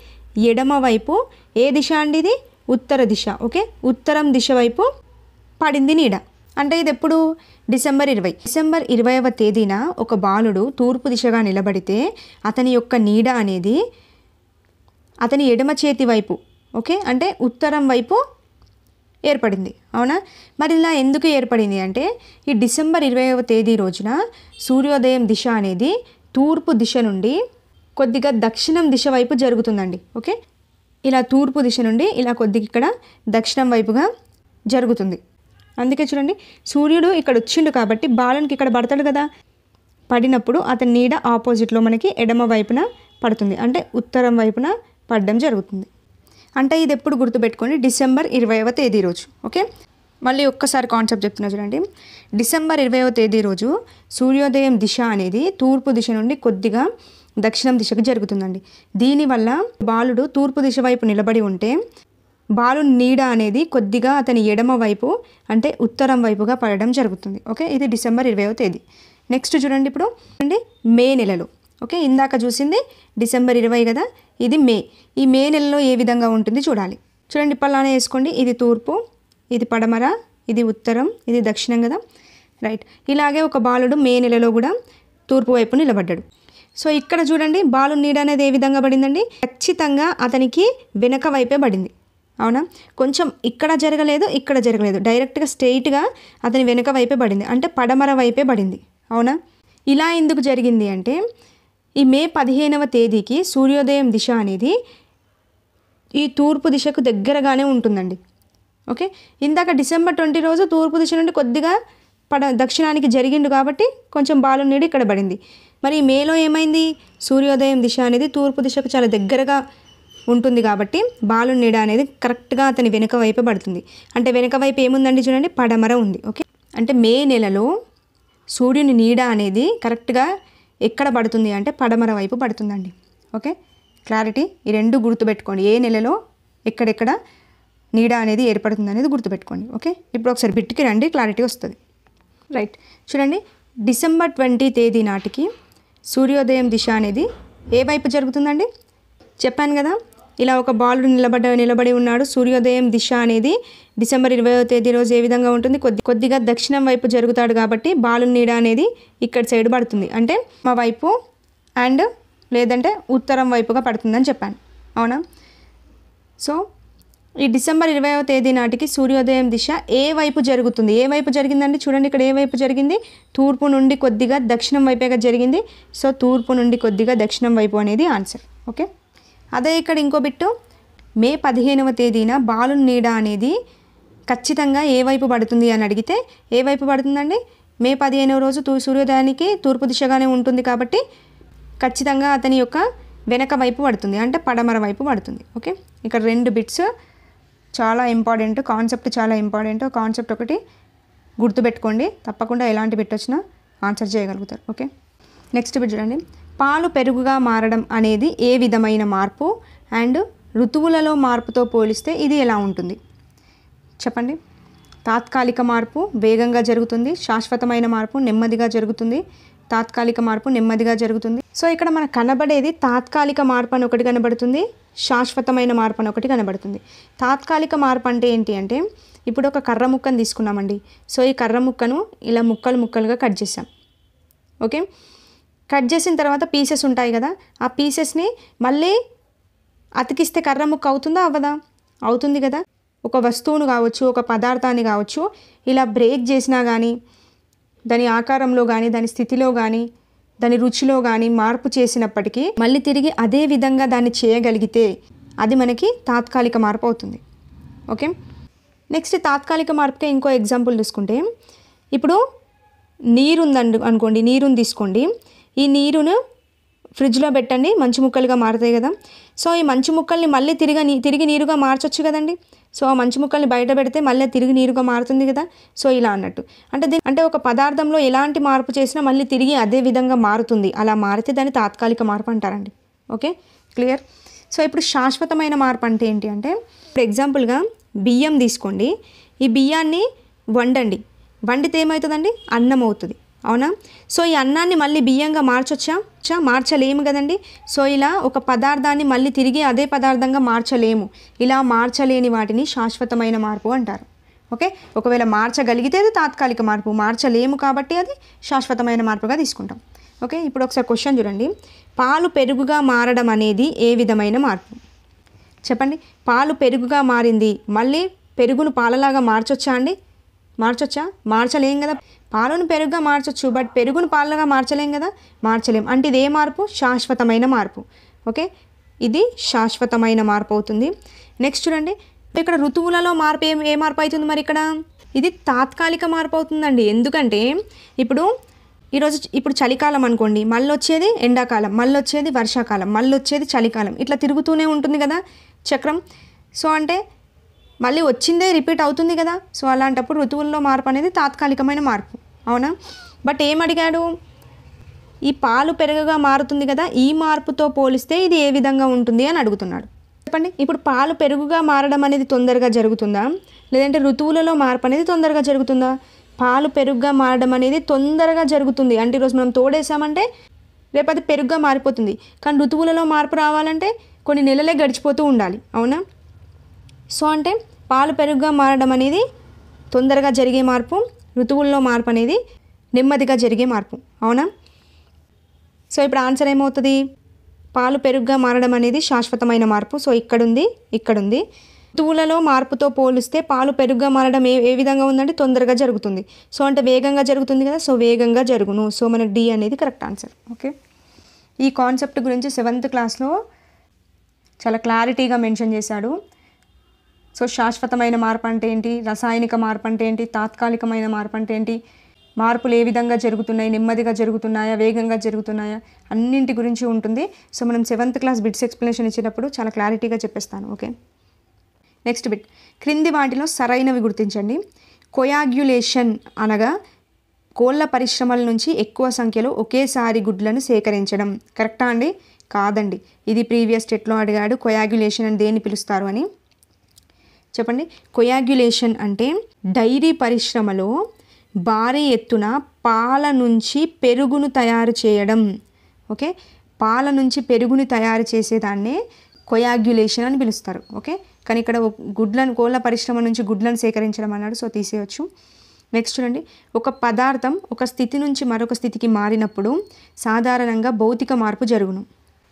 ఎడమ వైపు ఏ దిశ అండి, ఇది ఉత్తర దిశ. ఓకే, ఉత్తరం దిశ వైపు పడింది నీడ. అంటే ఇది ఎప్పుడు, డిసెంబర్ 20వ తేదీన ఒక బాలుడు తూర్పు దిశగా నిలబడితే అతని యొక్క నీడ అనేది అతని ఎడమ చేతి వైపు, ఓకే, అంటే ఉత్తరం వైపు ఏర్పడింది. అవునా. మరి ఇలా ఎందుకు ఏర్పడింది అంటే ఈ డిసెంబర్ 20వ తేదీ రోజున సూర్యోదయం దిశ అనేది తూర్పు దిశ నుండి కొద్దిగా దక్షిణం దిశ వైపు జరుగుతుందండి. ఓకే, ఇలా తూర్పు దిశ నుండి ఇలా కొద్దిగా ఇక్కడ దక్షిణం వైపుగా జరుగుతుంది. అందుకే చూడండి, సూర్యుడు ఇక్కడ వచ్చిండు కాబట్టి బాలునికి ఇక్కడ పడతాడు కదా. పడినప్పుడు అతని నీడ ఆపోజిట్లో మనకి ఎడమ వైపున పడుతుంది, అంటే ఉత్తరం వైపున పడడం జరుగుతుంది. అంటే ఇది ఎప్పుడు గుర్తుపెట్టుకోండి, డిసెంబర్ 20వ తేదీ రోజు. ఓకే, మళ్ళీ ఒక్కసారి కాన్సెప్ట్ చెప్తున్నా చూడండి. డిసెంబర్ 20వ తేదీ రోజు సూర్యోదయం దిశ అనేది తూర్పు దిశ నుండి కొద్దిగా దక్షిణం దిశకు జరుగుతుందండి. దీనివల్ల బాలుడు తూర్పు దిశ వైపు నిలబడి ఉంటే బాలుని నీడ అనేది కొద్దిగా అతని ఎడమ వైపు అంటే ఉత్తరం వైపుగా పడడం జరుగుతుంది. ఓకే, ఇది డిసెంబర్ 20వ తేదీ. నెక్స్ట్ చూడండి, ఇప్పుడు అండి మే నెలలో. ఓకే, ఇందాక చూసింది డిసెంబర్ 20 కదా, ఇది మే. ఈ మే నెలలో ఏ విధంగా ఉంటుంది చూడాలి. చూడండి, ఇప్పట్లానే వేసుకోండి. ఇది తూర్పు, ఇది పడమర, ఇది ఉత్తరం, ఇది దక్షిణం కదా. రైట్, ఇలాగే ఒక బాలుడు మే నెలలో కూడా తూర్పు వైపు నిలబడ్డాడు. సో ఇక్కడ చూడండి, బాలు నీడ అనేది ఏ విధంగా పడిందండి, ఖచ్చితంగా అతనికి వెనక వైపే పడింది. అవునా, కొంచెం ఇక్కడ జరగలేదు, ఇక్కడ జరగలేదు, డైరెక్ట్గా స్ట్రెయిట్గా అతని వెనక వైపే పడింది, అంటే పడమర వైపే పడింది. అవునా. ఇలా ఎందుకు జరిగింది అంటే ఈ మే 15వ తేదీకి సూర్యోదయం దిశ అనేది ఈ తూర్పు దిశకు దగ్గరగానే ఉంటుందండి. ఓకే, ఇందాక డిసెంబర్ 20 రోజు తూర్పు దిశ నుండి కొద్దిగా దక్షిణానికి జరిగిండు కాబట్టి కొంచెం బాలు నీడ ఇక్కడ పడింది. మరి మేలో ఏమైంది, సూర్యోదయం దిశ అనేది తూర్పు దిశకు చాలా దగ్గరగా ఉంటుంది కాబట్టి బాలు నీడ అనేది కరెక్ట్గా అతని వెనుక వైపు పడుతుంది. అంటే వెనుక వైపు ఏముందండి చూడండి, పడమర ఉంది. ఓకే, అంటే మే నెలలో సూర్యుని నీడ అనేది కరెక్ట్గా ఎక్కడ పడుతుంది అంటే పడమర వైపు పడుతుందండి. Okay, clarity. ఈ రెండు గుర్తుపెట్టుకోండి, ఏ నెలలో ఎక్కడెక్కడ నీడ అనేది ఏర్పడుతుంది అనేది గుర్తుపెట్టుకోండి. ఓకే, ఇప్పుడు ఒకసారి బిట్కి రండి, క్లారిటీ వస్తుంది. రైట్, చూడండి, డిసెంబర్ 20 తేదీ నాటికి సూర్యోదయం దిశ అనేది ఏ వైపు జరుగుతుందండి, చెప్పాను కదా. ఇలా ఒక బాలుడు నిలబడి ఉన్నాడు. సూర్యోదయం దిశ అనేది డిసెంబర్ 20వ తేదీ రోజు ఏ విధంగా ఉంటుంది, కొద్దిగా దక్షిణం వైపు జరుగుతాడు కాబట్టి బాలు నీడ అనేది ఇక్కడ సైడ్ పడుతుంది, అంటే మా వైపు అండ్ లేదంటే ఉత్తరం వైపుగా పడుతుందని చెప్పాను. అవునా. సో ఈ డిసెంబర్ 20వ తేదీ నాటికి సూర్యోదయం దిశ ఏ వైపు జరుగుతుంది, ఏ వైపు జరిగిందండి చూడండి, ఇక్కడ ఏ వైపు జరిగింది, తూర్పు నుండి కొద్దిగా దక్షిణం వైపుగా జరిగింది. సో తూర్పు నుండి కొద్దిగా దక్షిణం వైపు అనేది ఆన్సర్. ఓకే, అదే ఇక్కడ ఇంకో బిట్టు, మే 15వ తేదీన బాలు నీడ అనేది ఖచ్చితంగా ఏ వైపు పడుతుంది అని అడిగితే ఏ వైపు పడుతుందండి, మే 15వ రోజు సూర్యోదయానికి తూర్పు దిశగానే ఉంటుంది కాబట్టి ఖచ్చితంగా అతని యొక్క వెనక వైపు పడుతుంది, అంటే పడమర వైపు పడుతుంది. ఓకే, ఇక్కడ రెండు బిట్స్ చాలా ఇంపార్టెంట్, కాన్సెప్ట్ చాలా ఇంపార్టెంట్. కాన్సెప్ట్ ఒకటి గుర్తుపెట్టుకోండి, తప్పకుండా ఎలాంటి బిట్ వచ్చినా ఆన్సర్ చేయగలుగుతారు. ఓకే, నెక్స్ట్ బిట్ చూడండి, పాలు పెరుగుగా మారడం అనేది ఏ విధమైన మార్పు అండ్ ఋతువులలో మార్పుతో పోలిస్తే ఇది ఎలా ఉంటుంది చెప్పండి. తాత్కాలిక మార్పు వేగంగా జరుగుతుంది, శాశ్వతమైన మార్పు నెమ్మదిగా జరుగుతుంది, తాత్కాలిక మార్పు నెమ్మదిగా జరుగుతుంది. సో ఇక్కడ మనకు కనబడేది తాత్కాలిక మార్పు అని ఒకటి కనబడుతుంది, శాశ్వతమైన మార్పు అని ఒకటి కనబడుతుంది. తాత్కాలిక మార్పు అంటే ఏంటి అంటే, ఇప్పుడు ఒక కర్ర ముక్కను తీసుకున్నామండి. సో ఈ కర్ర ముక్కను ఇలా ముక్కలుగా కట్ చేసాం. ఓకే, కట్ చేసిన తర్వాత పీసెస్ ఉంటాయి కదా, ఆ పీసెస్ని మళ్ళీ అతికిస్తే కర్ర ముక్క అవుతుందా అవ్వదా? అవుతుంది కదా. ఒక వస్తువును కావచ్చు, ఒక పదార్థాన్ని కావచ్చు, ఇలా బ్రేక్ చేసినా కానీ, దాని ఆకారంలో కానీ, దాని స్థితిలో కానీ, దాని రుచిలో కానీ మార్పు చేసినప్పటికీ మళ్ళీ తిరిగి అదే విధంగా దాన్ని చేయగలిగితే అది మనకి తాత్కాలిక మార్పు అవుతుంది. ఓకే, నెక్స్ట్ తాత్కాలిక మార్పుకే ఇంకో ఎగ్జాంపుల్ తీసుకుంటే, ఇప్పుడు నీరు ఉందండి అనుకోండి, నీరుని తీసుకోండి. ఈ నీరును ఫ్రిడ్జ్లో పెట్టండి, మంచి ముక్కలుగా మారుతాయి కదా. సో ఈ మంచి ముక్కల్ని మళ్ళీ తిరిగి నీరుగా మార్చొచ్చు కదండి. సో ఆ మంచి ముక్కల్ని బయట పెడితే మళ్ళీ తిరిగి నీరుగా మారుతుంది కదా. సో ఇలా అన్నట్టు అంటే ఒక పదార్థంలో ఎలాంటి మార్పు చేసినా మళ్ళీ తిరిగి అదే విధంగా మారుతుంది. అలా మారితే దాన్ని తాత్కాలిక మార్పు అంటారండి. Okay, clear. సో ఇప్పుడు శాశ్వతమైన మార్పు అంటే ఏంటి అంటే, ఇప్పుడు ఎగ్జాంపుల్గా బియ్యం తీసుకోండి. ఈ బియ్యాన్ని వండితే ఏమవుతుందండి? అన్నం అవుతుంది, అవునా? సో ఈ అన్నాన్ని మళ్ళీ బియ్యంగా మార్చొచ్చా? మార్చలేము కదండి. సో ఇలా ఒక పదార్థాన్ని మళ్ళీ తిరిగి అదే పదార్థంగా మార్చలేము. ఇలా మార్చలేని వాటిని శాశ్వతమైన మార్పు అంటారు. ఓకే, ఒకవేళ మార్చగలిగితే అది తాత్కాలిక మార్పు, మార్చలేము కాబట్టి అది శాశ్వతమైన మార్పుగా తీసుకుంటాం. ఓకే, ఇప్పుడు ఒకసారి క్వశ్చన్ చూడండి. పాలు పెరుగుగా మారడం అనేది ఏ విధమైన మార్పు? చెప్పండి. పాలు పెరుగుగా మారింది, మళ్ళీ పెరుగును పాలలాగా మార్చొచ్చా అండి? మార్చలేం కదా. పాలను పెరుగుగా మార్చొచ్చు, బట్ పెరుగును పాలగా మార్చలేం కదా, మార్చలేం. అంటే ఇది ఏ మార్పు? శాశ్వతమైన మార్పు. ఓకే, ఇది శాశ్వతమైన మార్పు అవుతుంది. నెక్స్ట్ చూడండి, ఇక్కడ ఋతువులలో మార్పు ఏ మార్పు అవుతుంది మరి? ఇక్కడ ఇది తాత్కాలిక మార్పు అవుతుందండి. ఎందుకంటే ఇప్పుడు చలికాలం అనుకోండి, మళ్ళీ వచ్చేది ఎండాకాలం, మళ్ళీ వచ్చేది వర్షాకాలం, మళ్ళీ వచ్చేది చలికాలం, ఇట్లా తిరుగుతూనే ఉంటుంది కదా చక్రం. సో అంటే మళ్ళీ వచ్చిందే రిపీట్ అవుతుంది కదా. సో అలాంటప్పుడు ఋతువుల్లో మార్పు అనేది తాత్కాలికమైన మార్పు, అవునా? బట్ ఏమడిగాడు? ఈ పాలు పెరుగుగా మారుతుంది కదా, ఈ మార్పుతో పోలిస్తే ఇది ఏ విధంగా ఉంటుంది అని అడుగుతున్నాడు. చెప్పండి. ఇప్పుడు పాలు పెరుగుగా మారడం అనేది తొందరగా జరుగుతుందా, లేదంటే ఋతువులలో మార్పు అనేది తొందరగా జరుగుతుందా? పాలు పెరుగుగా మారడం అనేది తొందరగా జరుగుతుంది. అంటే ఈరోజు మనం తోడేసామంటే రేపు అది పెరుగుగా మారిపోతుంది. కానీ ఋతువులలో మార్పు రావాలంటే కొన్ని నెలలే గడిచిపోతూ ఉండాలి, అవునా? సో అంటే పాలు పెరుగుగా మారడం అనేది తొందరగా జరిగే మార్పు, ఋతువుల్లో మార్పు అనేది నెమ్మదిగా జరిగే మార్పు, అవునా? సో ఇప్పుడు ఆన్సర్ ఏమవుతుంది? పాలు పెరుగుగా మారడం అనేది శాశ్వతమైన మార్పు. సో ఇక్కడుంది. ఋతువులలో మార్పుతో పోలిస్తే పాలు పెరుగుగా మారడం ఏ విధంగా ఉందంటే తొందరగా జరుగుతుంది. సో అంటే వేగంగా జరుగుతుంది కదా, సో వేగంగా జరుగును. సో మనకు డి అనేది కరెక్ట్ ఆన్సర్. ఓకే, ఈ కాన్సెప్ట్ గురించి 7th క్లాస్లో చాలా క్లారిటీగా మెన్షన్ చేశాడు. సో శాశ్వతమైన మార్పు అంటే ఏంటి, రసాయనిక మార్పు అంటే ఏంటి, తాత్కాలికమైన మార్పు అంటే ఏంటి, మార్పులు ఏ విధంగా జరుగుతున్నాయి, నెమ్మదిగా జరుగుతున్నాయా, వేగంగా జరుగుతున్నాయా, అన్నింటి గురించి ఉంటుంది. సో మనం 7th క్లాస్ బిట్స్ ఎక్స్ప్లెనేషన్ ఇచ్చేటప్పుడు చాలా క్లారిటీగా చెప్పేస్తాను. Okay, next bit. క్రింది వాటిలో సరైనవి గుర్తించండి. కొయాగ్యులేషన్ అనగా కోళ్ళ పరిశ్రమల నుంచి ఎక్కువ సంఖ్యలో ఒకేసారి గుడ్లను సేకరించడం. కరెక్టా అండి? కాదండి. ఇది ప్రీవియస్ స్టేట్లో అడిగాడు. కొయాగ్యులేషన్ అని దేన్ని పిలుస్తారు అని చెప్పండి. కొయాగ్యులేషన్ అంటే డైరీ పరిశ్రమలో భారీ ఎత్తున పాల నుంచి పెరుగును తయారు చేయడం. ఓకే, పాల నుంచి పెరుగుని తయారు చేసేదాన్నే కొయాగ్యులేషన్ అని పిలుస్తారు. ఓకే, కానీ ఇక్కడ కోళ్ళ పరిశ్రమ నుంచి గుడ్లను సేకరించడం అన్నాడు. సో తీసేయచ్చు. నెక్స్ట్ చూడండి. ఒక పదార్థం ఒక స్థితి నుంచి మరొక స్థితికి మారినప్పుడు సాధారణంగా భౌతిక మార్పు జరుగును.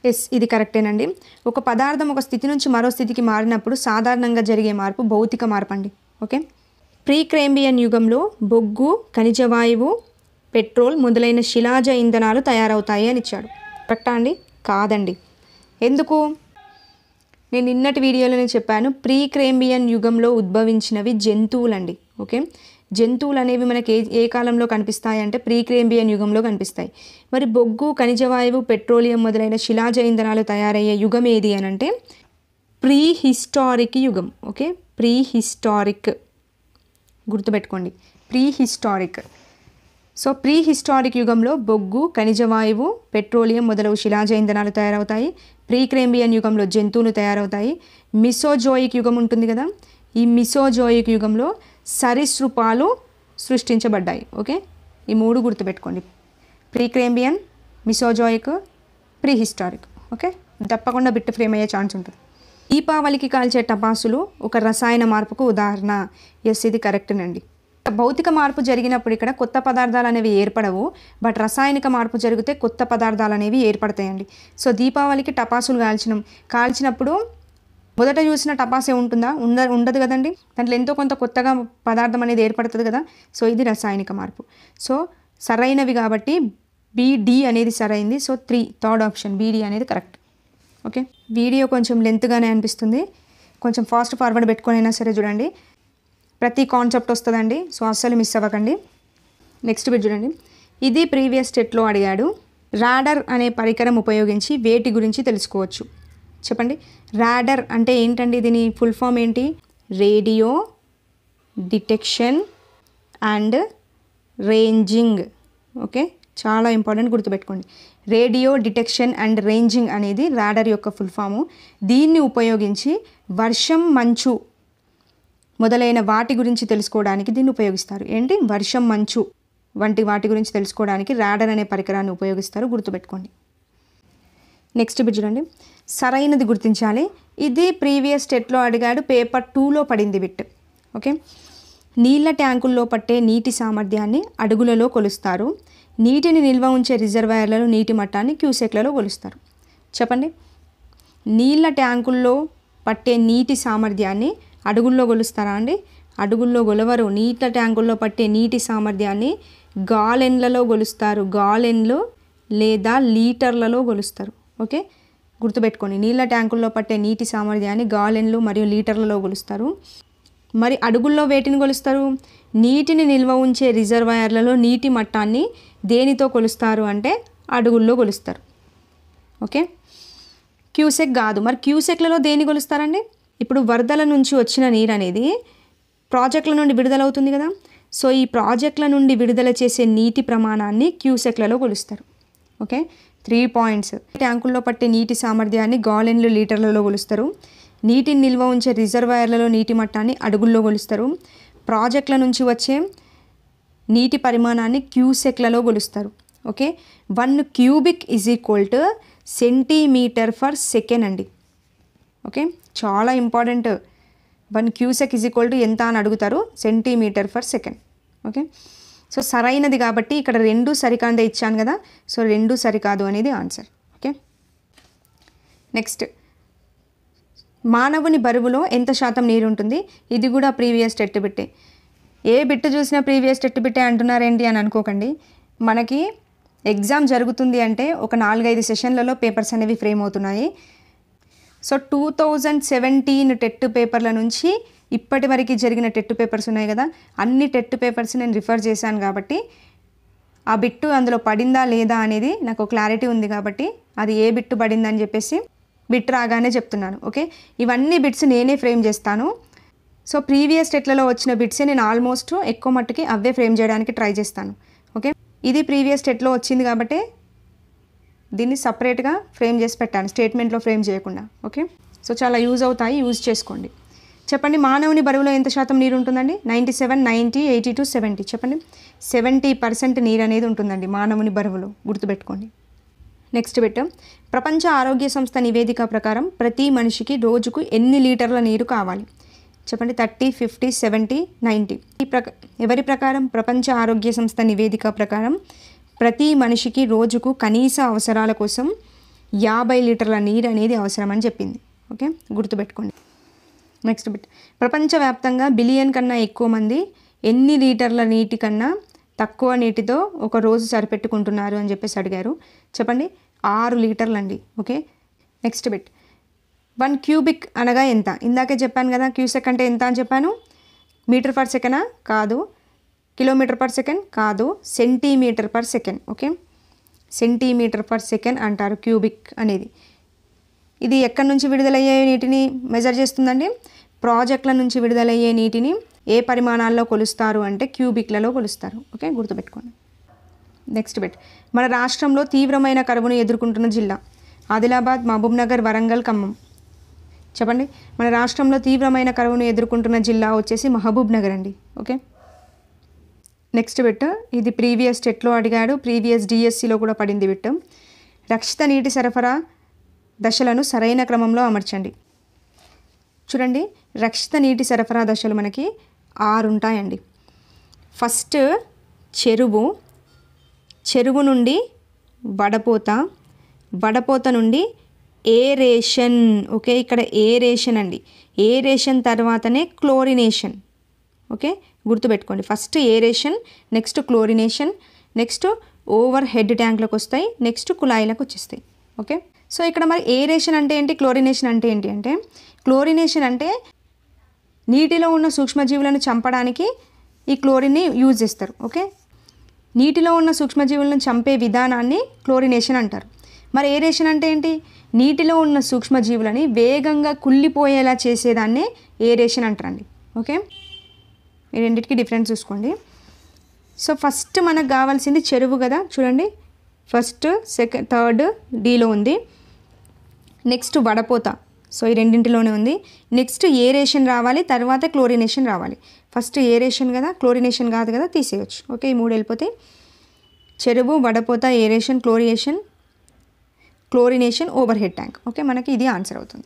ఎస్, ఇది కరెక్టేనండి. ఒక పదార్థం ఒక స్థితి నుంచి మరో స్థితికి మారినప్పుడు సాధారణంగా జరిగే మార్పు భౌతిక మార్పు అండి. ఓకే, ప్రీక్రేంబియన్ యుగంలో బొగ్గు, ఖనిజ వాయువు, పెట్రోల్ మొదలైన శిలాజ ఇంధనాలు తయారవుతాయి అని ఇచ్చాడు. కరెక్టా అండి? కాదండి. ఎందుకు? నేను నిన్నటి వీడియోలోనే చెప్పాను. ప్రీక్రేంబియన్ యుగంలో ఉద్భవించినవి జంతువులండి. ఓకే, జంతువులు అనేవి మనకి ఏ కాలంలో కనిపిస్తాయి అంటే ప్రీక్రేంబియన్ యుగంలో కనిపిస్తాయి. మరి బొగ్గు, ఖనిజ వాయువు, పెట్రోలియం మొదలైన శిలాజ ఇంధనాలు తయారయ్యే యుగం ఏది అని అంటే ప్రీహిస్టారిక్ యుగం. ఓకే, ప్రీహిస్టారిక్ గుర్తుపెట్టుకోండి, ప్రీహిస్టారిక్. సో ప్రీహిస్టారిక్ యుగంలో బొగ్గు, ఖనిజ వాయువు, పెట్రోలియం మొదలగు శిలాజ ఇంధనాలు తయారవుతాయి. ప్రీక్రేంబియన్ యుగంలో జంతువులు తయారవుతాయి. మిసోజోయిక్ యుగం ఉంటుంది కదా, ఈ మిసోజోయిక్ యుగంలో సరీసృపాలు సృష్టించబడ్డాయి. ఓకే, ఈ మూడు గుర్తుపెట్టుకోండి. ప్రీక్రేంబియన్, మిసోజోయిక్, ప్రీహిస్టారిక్. ఓకే, తప్పకుండా బిట్ ఫ్రేమ్ అయ్యే ఛాన్స్ ఉంటుంది. దీపావళికి కాల్చే టపాసులు ఒక రసాయన మార్పుకు ఉదాహరణ. ఎస్, ఇది కరెక్టేనండి. భౌతిక మార్పు జరిగినప్పుడు ఇక్కడ కొత్త పదార్థాలు అనేవి ఏర్పడవు, బట్ రసాయనిక మార్పు జరిగితే కొత్త పదార్థాలు అనేవి ఏర్పడతాయండి. సో దీపావళికి టపాసులు కాల్చినప్పుడు మొదట చూసిన టపాసే ఉంటుందా? ఉండదు కదండి. దాంట్లో ఎంతో కొంత కొత్తగా పదార్థం అనేది ఏర్పడుతుంది కదా. సో ఇది రసాయనిక మార్పు. సో సరైనవి కాబట్టి BD అనేది సరైంది. సో 3, థర్డ్ ఆప్షన్ BD అనేది కరెక్ట్. ఓకే, వీడియో కొంచెం లెంత్గానే అనిపిస్తుంది, కొంచెం ఫాస్ట్ ఫార్వర్డ్ పెట్టుకొని అయినా సరే చూడండి, ప్రతి కాన్సెప్ట్ వస్తుందండి. సో అస్సలు మిస్ అవ్వకండి. నెక్స్ట్ బిట్ చూడండి. ఇది ప్రీవియస్ స్టెట్లో అడిగాడు. రాడర్ అనే పరికరం ఉపయోగించి వేటి గురించి తెలుసుకోవచ్చు. చెప్పండి. రాడర్ అంటే ఏంటండి? దీని ఫుల్ ఫామ్ ఏంటి? Radio detection and ranging. Okay, చాలా ఇంపార్టెంట్, గుర్తుపెట్టుకోండి. రేడియో డిటెక్షన్ అండ్ రేంజింగ్ అనేది రాడర్ యొక్క ఫుల్ ఫాము. దీన్ని ఉపయోగించి వర్షం, మంచు మొదలైన వాటి గురించి తెలుసుకోవడానికి దీన్ని ఉపయోగిస్తారు. ఏంటి? వర్షం, మంచు వంటి వాటి గురించి తెలుసుకోవడానికి రాడర్ అనే పరికరాన్ని ఉపయోగిస్తారు, గుర్తుపెట్టుకోండి. నెక్స్ట్ బిట్ చూడండి. సరైనది గుర్తించాలి. ఇది ప్రీవియస్ స్టెట్లో అడిగాడు, పేపర్ 2లో పడింది బిట్. ఓకే, నీళ్ళ ట్యాంకుల్లో పట్టే నీటి సామర్థ్యాన్ని అడుగులలో కొలుస్తారు. నీటిని నిల్వ ఉంచే రిజర్వాయర్లలో నీటి మట్టాన్ని క్యూసెక్లలో కొలుస్తారు. చెప్పండి. నీళ్ళ ట్యాంకుల్లో పట్టే నీటి సామర్థ్యాన్ని అడుగుల్లో కొలుస్తారా అండి? అడుగుల్లో కొలవరు. నీళ్ళ ట్యాంకుల్లో పట్టే నీటి సామర్థ్యాన్ని గాలెన్లలో కొలుస్తారు. గాలెన్లు లేదా లీటర్లలో కొలుస్తారు. ఓకే, గుర్తుపెట్టుకోండి. నీళ్ళ ట్యాంకుల్లో పట్టే నీటి సామర్థ్యాన్ని గాలెన్లు మరియు లీటర్లలో కొలుస్తారు. మరి అడుగుల్లో వేటిని కొలుస్తారు? నీటిని నిల్వ ఉంచే రిజర్వాయర్లలో నీటి మట్టాన్ని దేనితో కొలుస్తారు అంటే అడుగుల్లో కొలుస్తారు. ఓకే, క్యూసెక్ కాదు. మరి క్యూసెక్లలో దేని కొలుస్తారండి? ఇప్పుడు వరదల నుంచి వచ్చిన నీరు అనేది ప్రాజెక్టుల నుండి విడుదలవుతుంది కదా. సో ఈ ప్రాజెక్టుల నుండి విడుదల చేసే నీటి ప్రమాణాన్ని క్యూసెక్లలో కొలుస్తారు. Okay, 3 points. ట్యాంకుల్లో పట్టే నీటి సామర్థ్యాన్ని గాలెన్లు, లీటర్లలో కొలుస్తారు. నీటిని నిల్వ ఉంచే రిజర్వాయర్లలో నీటి మట్టాన్ని అడుగుల్లో కొలుస్తారు. ప్రాజెక్టుల నుంచి వచ్చే నీటి పరిమాణాన్ని క్యూసెక్లలో కొలుస్తారు. Okay, 1 cubic is equal to centimetre per second అండి. ఓకే, చాలా important. 1 cusec is equal to ఎంత అని అడుగుతారు? Centimetre per second. Okay, so సరైనది కాబట్టి ఇక్కడ 2 సరికాందే ఇచ్చాను కదా. సో 2 సరికాదు అనేది ఆన్సర్. Okay, next. మానవుని బరువులో ఎంత శాతం నీరు ఉంటుంది? ఇది కూడా ప్రీవియస్ టెట్ బిట్టే. ఏ బిట్టు చూసినా ప్రీవియస్ టెట్ బిట్టే అంటున్నారేంటి అని అనుకోకండి. మనకి ఎగ్జామ్ జరుగుతుంది అంటే ఒక 4-5 సెషన్లలో పేపర్స్ అనేవి ఫ్రేమ్ అవుతున్నాయి. సో 2017 టెట్ పేపర్ల నుంచి ఇప్పటి వరకు జరిగిన టెట్ పేపర్స్ ఉన్నాయి కదా, అన్ని టెట్ పేపర్స్ నేను రిఫర్ చేశాను కాబట్టి ఆ బిట్టు అందులో పడిందా లేదా అనేది నాకు క్లారిటీ ఉంది కాబట్టి అది ఏ బిట్టు పడిందని చెప్పేసి బిట్ రాగానే చెప్తున్నాను. ఓకే, ఇవన్నీ బిట్స్ నేనే ఫ్రేమ్ చేస్తాను. సో ప్రీవియస్ టెట్లలో వచ్చిన బిట్సే నేను ఆల్మోస్ట్ ఎక్కువ మట్టుకి అవే ఫ్రేమ్ చేయడానికి ట్రై చేస్తాను. ఓకే, ఇది ప్రీవియస్ టెట్లో వచ్చింది కాబట్టి దీన్ని సపరేట్గా ఫ్రేమ్ చేసి పెట్టాను, స్టేట్మెంట్లో ఫ్రేమ్ చేయకుండా. ఓకే, సో చాలా యూజ్ అవుతాయి, యూజ్ చేసుకోండి. చెప్పండి. మానవుని బరువులో ఎంత శాతం నీరు ఉంటుందండి? 97, 90, 82, 70. చెప్పండి. 70% నీరు అనేది ఉంటుందండి మానవుని బరువులో, గుర్తుపెట్టుకోండి. Next bit. ప్రపంచ ఆరోగ్య సంస్థ నివేదిక ప్రకారం ప్రతి మనిషికి రోజుకు ఎన్ని లీటర్ల నీరు కావాలి? చెప్పండి. 30, 50, 70, 90. ఎవరి ప్రకారం? ప్రపంచ ఆరోగ్య సంస్థ నివేదిక ప్రకారం ప్రతి మనిషికి రోజుకు కనీస అవసరాల కోసం 50 లీటర్ల నీరు అనేది అవసరమని చెప్పింది. ఓకే, గుర్తుపెట్టుకోండి. Next bit. ప్రపంచవ్యాప్తంగా బిలియన్ కన్నా ఎక్కువ మంది ఎన్ని లీటర్ల నీటి కన్నా తక్కువ నీటితో ఒక రోజు సరిపెట్టుకుంటున్నారు అని చెప్పేసి అడిగారు. చెప్పండి. 6 లీటర్లు అండి. Okay, next bit. 1 క్యూబిక్ అనగా ఎంత? ఇందాకే చెప్పాను కదా, క్యూసెక్ అంటే ఎంత అని చెప్పాను. మీటర్ పర్ సెకండా? కాదు. Kilometre per second? కాదు. Centimetre per second. Okay, centimetre per second అంటారు క్యూబిక్ అనేది. ఇది ఎక్కడి నుంచి విడుదలయ్యే నీటిని మెజర్ చేస్తుందండి? ప్రాజెక్టుల నుంచి విడుదలయ్యే నీటిని ఏ పరిమాణాల్లో కొలుస్తారు అంటే క్యూబిక్లలో కొలుస్తారు. ఓకే, గుర్తుపెట్టుకోండి. Next bit. మన రాష్ట్రంలో తీవ్రమైన కరువును ఎదుర్కొంటున్న జిల్లా? ఆదిలాబాద్, మహబూబ్నగర్, వరంగల్, ఖమ్మం. చెప్పండి. మన రాష్ట్రంలో తీవ్రమైన కరువును ఎదుర్కొంటున్న జిల్లా వచ్చేసి మహబూబ్నగర్ అండి. ఓకే, నెక్స్ట్ బిట్, ఇది ప్రీవియస్ టెట్లో అడిగాడు, ప్రీవియస్ డిఎస్సిలో కూడా పడింది బిట్. రక్షిత నీటి సరఫరా దశలను సరైన క్రమంలో అమర్చండి. చూడండి, రక్షిత నీటి సరఫరా దశలు మనకి 6 ఉంటాయండి. ఫస్ట్ చెరువు నుండి వడపోత నుండి ఏరేషన్. ఓకే, ఇక్కడ ఏరేషన్ అండి. ఏరేషన్ తర్వాతనే క్లోరినేషన్. ఓకే, గుర్తుపెట్టుకోండి. First aeration, next chlorination, next overhead ట్యాంక్లకు వస్తాయి, నెక్స్ట్ కుళాయిలకు వచ్చేస్తాయి. ఓకే, సో ఇక్కడ మరి ఏరేషన్ అంటే ఏంటి, క్లోరినేషన్ అంటే ఏంటి అంటే, క్లోరినేషన్ అంటే నీటిలో ఉన్న సూక్ష్మజీవులను చంపడానికి ఈ క్లోరిన్ని యూజ్ చేస్తారు. ఓకే, నీటిలో ఉన్న సూక్ష్మజీవులను చంపే విధానాన్ని క్లోరినేషన్ అంటారు. మరి ఏరేషన్ అంటే ఏంటి, నీటిలో ఉన్న సూక్ష్మజీవులని వేగంగా కుళ్ళిపోయేలా చేసేదాన్నే ఏరేషన్ అంటారండి. ఓకే, ఈ రెండింటికి డిఫరెన్స్ చూసుకోండి. సో ఫస్ట్ మనకు కావాల్సింది చెరువు కదా, చూడండి ఫస్ట్, సెకండ్, థర్డ్ డీలో ఉంది. నెక్స్ట్ వడపోత, సో ఈ రెండింటిలోనే ఉంది. నెక్స్ట్ ఏరేషన్ రావాలి, తర్వాత క్లోరినేషన్ రావాలి. ఫస్ట్ ఏరేషన్ కదా, క్లోరినేషన్ కాదు కదా, తీసేయచ్చు. ఓకే, ఈ 3 వెళ్ళిపోతాయి. చెరువు, వడపోత, aeration, chlorination, over head tank. Okay, మనకి ఇది ఆన్సర్ అవుతుంది.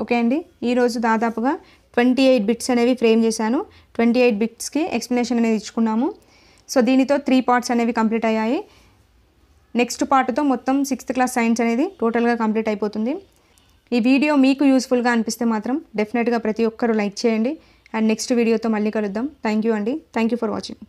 ఓకే అండి, ఈరోజు దాదాపుగా 28 బిట్స్ అనేవి ఫ్రేమ్ చేశాను. 28 బిట్స్కి ఎక్స్ప్లెనేషన్ అనేది ఇచ్చుకున్నాము. సో దీనితో 3 పార్ట్స్ అనేవి కంప్లీట్ అయ్యాయి. నెక్స్ట్ పార్ట్తో మొత్తం 6th క్లాస్ సైన్స్ అనేది టోటల్గా కంప్లీట్ అయిపోతుంది. ఈ వీడియో మీకు యూస్ఫుల్గా అనిపిస్తే మాత్రం డెఫినెట్గా ప్రతి ఒక్కరూ లైక్ చేయండి. అండ్ నెక్స్ట్ వీడియోతో మళ్ళీ కలుద్దాం. థ్యాంక్ యూ అండి. Thank you for watching.